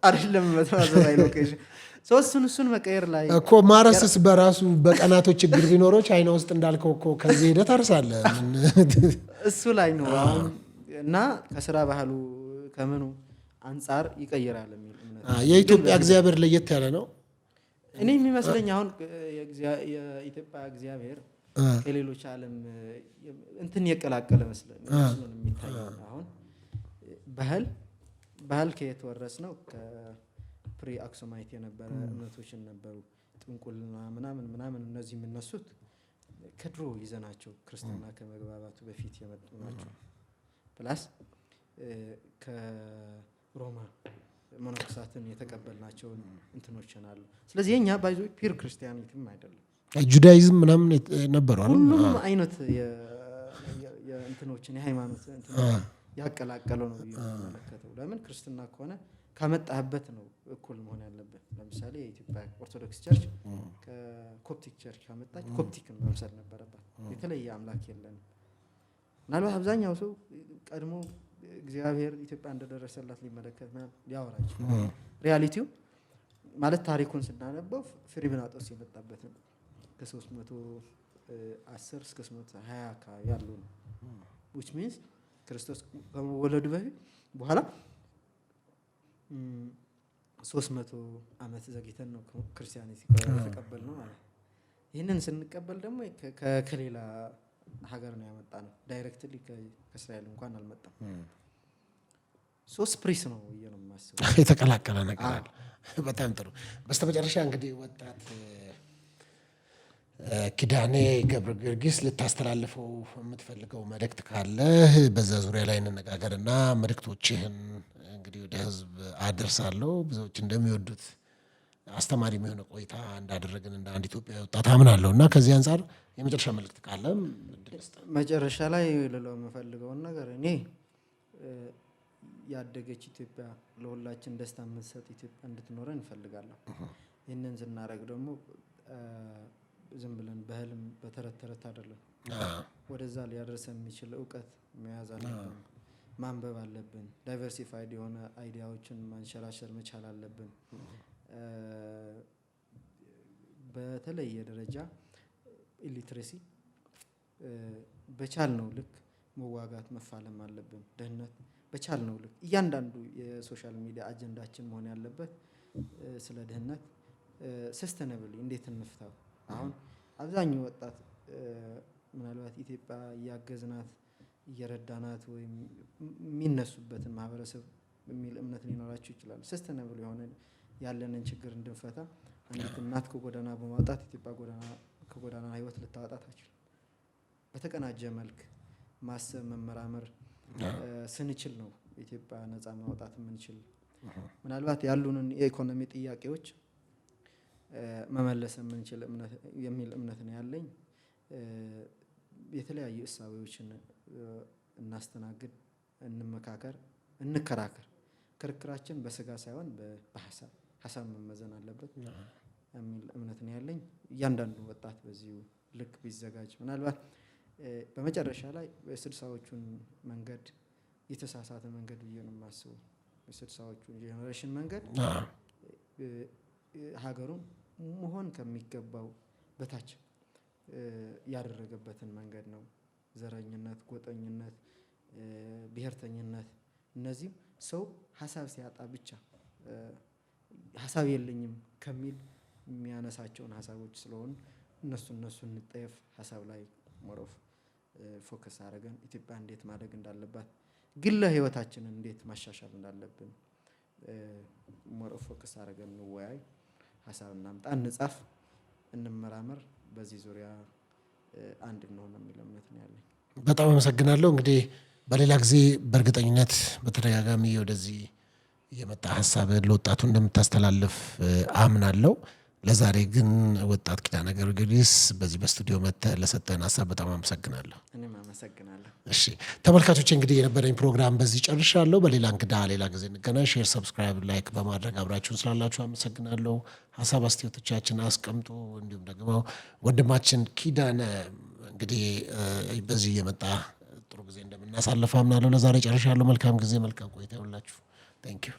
አይደለም መስራት ላይ ሎኬሽን እሱን መቀየር ላይ እኮ ማረስስ በራሱ በቀናቶች ችግር ቢኖረው ቻይና ውስጥ እንዳልከው እኮ ከዚህ ሄደህ ታርሳለህ። እሱ ላይ ነው አሁን እና ከስራ ባህሉ ከምኑ አንጻር ይቀየራል የሚል እምነት የኢትዮጵያ እግዚአብሔር ለየት ያለ ነው። እኔ የሚመስለኝ አሁን የኢትዮጵያ እግዚአብሔር ከሌሎች ዓለም እንትን የቀላቀለ መስለን የሚታየው አሁን ባህል ከየት ወረስ ነው? ከፕሪ አክሱማይት የነበረ እምነቶችን ነበሩ። ጥንቁልና ምናምን እነዚህ የምነሱት ከድሮ ይዘናቸው ክርስትና ከመግባባቱ በፊት የመጡ ናቸው። ፕላስ ከሮማ መነኮሳትን የተቀበልናቸውን እንትኖችን አሉ። ስለዚህ የኛ ባይዞ ፒር ክርስቲያኒቲም አይደለም፣ ጁዳይዝም ምናምን ነበሩ። ሁሉም አይነት የእንትኖችን የሃይማኖት ያቀላቀለው ነው የሚመለከተው። ለምን ክርስትና ከሆነ ካመጣህበት ነው እኩል መሆን ያለበት። ለምሳሌ የኢትዮጵያ ኦርቶዶክስ ቸርች ከኮፕቲክ ቸርች ካመጣች ኮፕቲክን መምሰል ነበረባት። የተለየ አምላክ የለንም። ምናልባት አብዛኛው ሰው ቀድሞ እግዚአብሔር ኢትዮጵያ እንደደረሰላት ሊመለከት ሊያወራ ይችላል። ሪያሊቲው ማለት ታሪኩን ስናነበው ፍሪብናጦስ የመጣበት ነው። ከ310 እስከ 320 አካባቢ ያሉ ነው። which means ክርስቶስ ከመወለዱ በፊት በኋላ 300 ዓመት ዘግይተን ነው ክርስቲያኒቲ ተቀበል ነው ማለት። ይህንን ስንቀበል ደግሞ ከሌላ ሀገር ነው ያመጣ ነው። ዳይሬክትሊ ከእስራኤል እንኳን አልመጣም። ሶስት ፕሪስ ነው ብዬ ነው የማስበው። የተቀላቀለ ነገር አለ። በጣም ጥሩ። በስተመጨረሻ እንግዲህ ወጣት ኪዳኔ ገብረ ጊዮርጊስ ልታስተላልፈው የምትፈልገው መልእክት ካለ በዛ ዙሪያ ላይ እንነጋገርና መልእክቶችህን እንግዲህ ወደ ህዝብ አደርሳለሁ። ብዙዎች እንደሚወዱት አስተማሪ የሚሆነ ቆይታ እንዳደረግን እንደ አንድ ኢትዮጵያዊ ወጣት አምናለሁ እና ከዚህ አንጻር የመጨረሻ መልእክት ካለም መጨረሻ ላይ ልለው የምፈልገውን ነገር እኔ ያደገች ኢትዮጵያ ለሁላችን ደስታ የምትሰጥ ኢትዮጵያ እንድትኖረን እንፈልጋለሁ። ይህንን ስናደርግ ደግሞ ዝም ብለን በህልም በተረት ተረት አይደለም። ወደዛ ሊያደርሰን የሚችል እውቀት መያዝ አለብን፣ ማንበብ አለብን። ዳይቨርሲፋይድ የሆነ አይዲያዎችን ማንሸራሸር መቻል አለብን። በተለየ ደረጃ ኢሊትሬሲ በቻልነው ልክ መዋጋት መፋለም አለብን። ድህነት በቻልነው ልክ እያንዳንዱ የሶሻል ሚዲያ አጀንዳችን መሆን ያለበት ስለ ድህነት ሰስተነብሊ እንዴት እንፍታው። አሁን አብዛኛው ወጣት ምናልባት ኢትዮጵያ እያገዝናት እየረዳናት ወይም የሚነሱበትን ማህበረሰብ የሚል እምነት ሊኖራቸው ይችላል። ሰስተነብል የሆነ ያለንን ችግር እንድንፈታ አንዲት እናት ከጎዳና በማውጣት ኢትዮጵያ ከጎዳና ህይወት ልታወጣት አትችልም። በተቀናጀ መልክ ማሰብ መመራመር ስንችል ነው ኢትዮጵያ ነፃ ማውጣት የምንችል። ምናልባት ያሉንን የኢኮኖሚ ጥያቄዎች መመለስ የምንችል የሚል እምነት ነው ያለኝ። የተለያዩ እሳቤዎችን እናስተናግድ፣ እንመካከር፣ እንከራከር። ክርክራችን በስጋ ሳይሆን በሀሳብ መመዘን አለበት የሚል እምነት ነው ያለኝ። እያንዳንዱ ወጣት በዚሁ ልክ ቢዘጋጅ ምናልባት በመጨረሻ ላይ የስልሳዎቹን መንገድ የተሳሳተ መንገድ ብዬ ነው የማስበው። የስልሳዎቹን ጄኔሬሽን መንገድ ሀገሩን መሆን ከሚገባው በታች ያደረገበትን መንገድ ነው። ዘረኝነት፣ ጎጠኝነት፣ ብሔርተኝነት እነዚህም ሰው ሀሳብ ሲያጣ ብቻ ሀሳብ የለኝም ከሚል የሚያነሳቸውን ሀሳቦች ስለሆኑ እነሱ እንጠየፍ ሀሳብ ላይ ሞሮፍ ፎከስ አድርገን ኢትዮጵያ እንዴት ማደግ እንዳለባት ግለ ህይወታችንን እንዴት ማሻሻል እንዳለብን ሞሮፍ ፎከስ አድርገን እንወያይ፣ ሀሳብ እናምጣ፣ እንጻፍ፣ እንመራመር። በዚህ ዙሪያ አንድ እንሆን የሚል እምነት ነው ያለኝ። በጣም አመሰግናለሁ። እንግዲህ በሌላ ጊዜ በእርግጠኝነት በተደጋጋሚ ወደዚህ የመጣ ሀሳብ ለወጣቱ እንደምታስተላልፍ አምናለሁ። ለዛሬ ግን ወጣት ኪዳነ ገብረ ጊዮርጊስ በዚህ በስቱዲዮ መጥተህ ለሰጠን ሀሳብ በጣም አመሰግናለሁ። እኔም አመሰግናለሁ። እሺ ተመልካቾቼ እንግዲህ የነበረኝ ፕሮግራም በዚህ ጨርሻለሁ። በሌላ እንግዳ ሌላ ጊዜ እንገናኝ። ሼር፣ ሰብስክራይብ፣ ላይክ በማድረግ አብራችሁን ስላላችሁ አመሰግናለሁ። ሀሳብ አስተያየቶቻችን አስቀምጡ። እንዲሁም ደግሞ ወንድማችን ኪዳነ እንግዲህ በዚህ የመጣ ጥሩ ጊዜ እንደምናሳልፍ አምናለሁ። ለዛሬ ጨርሻለሁ። መልካም ጊዜ፣ መልካም ቆይታ ይሁንላችሁ። ታንኪዩ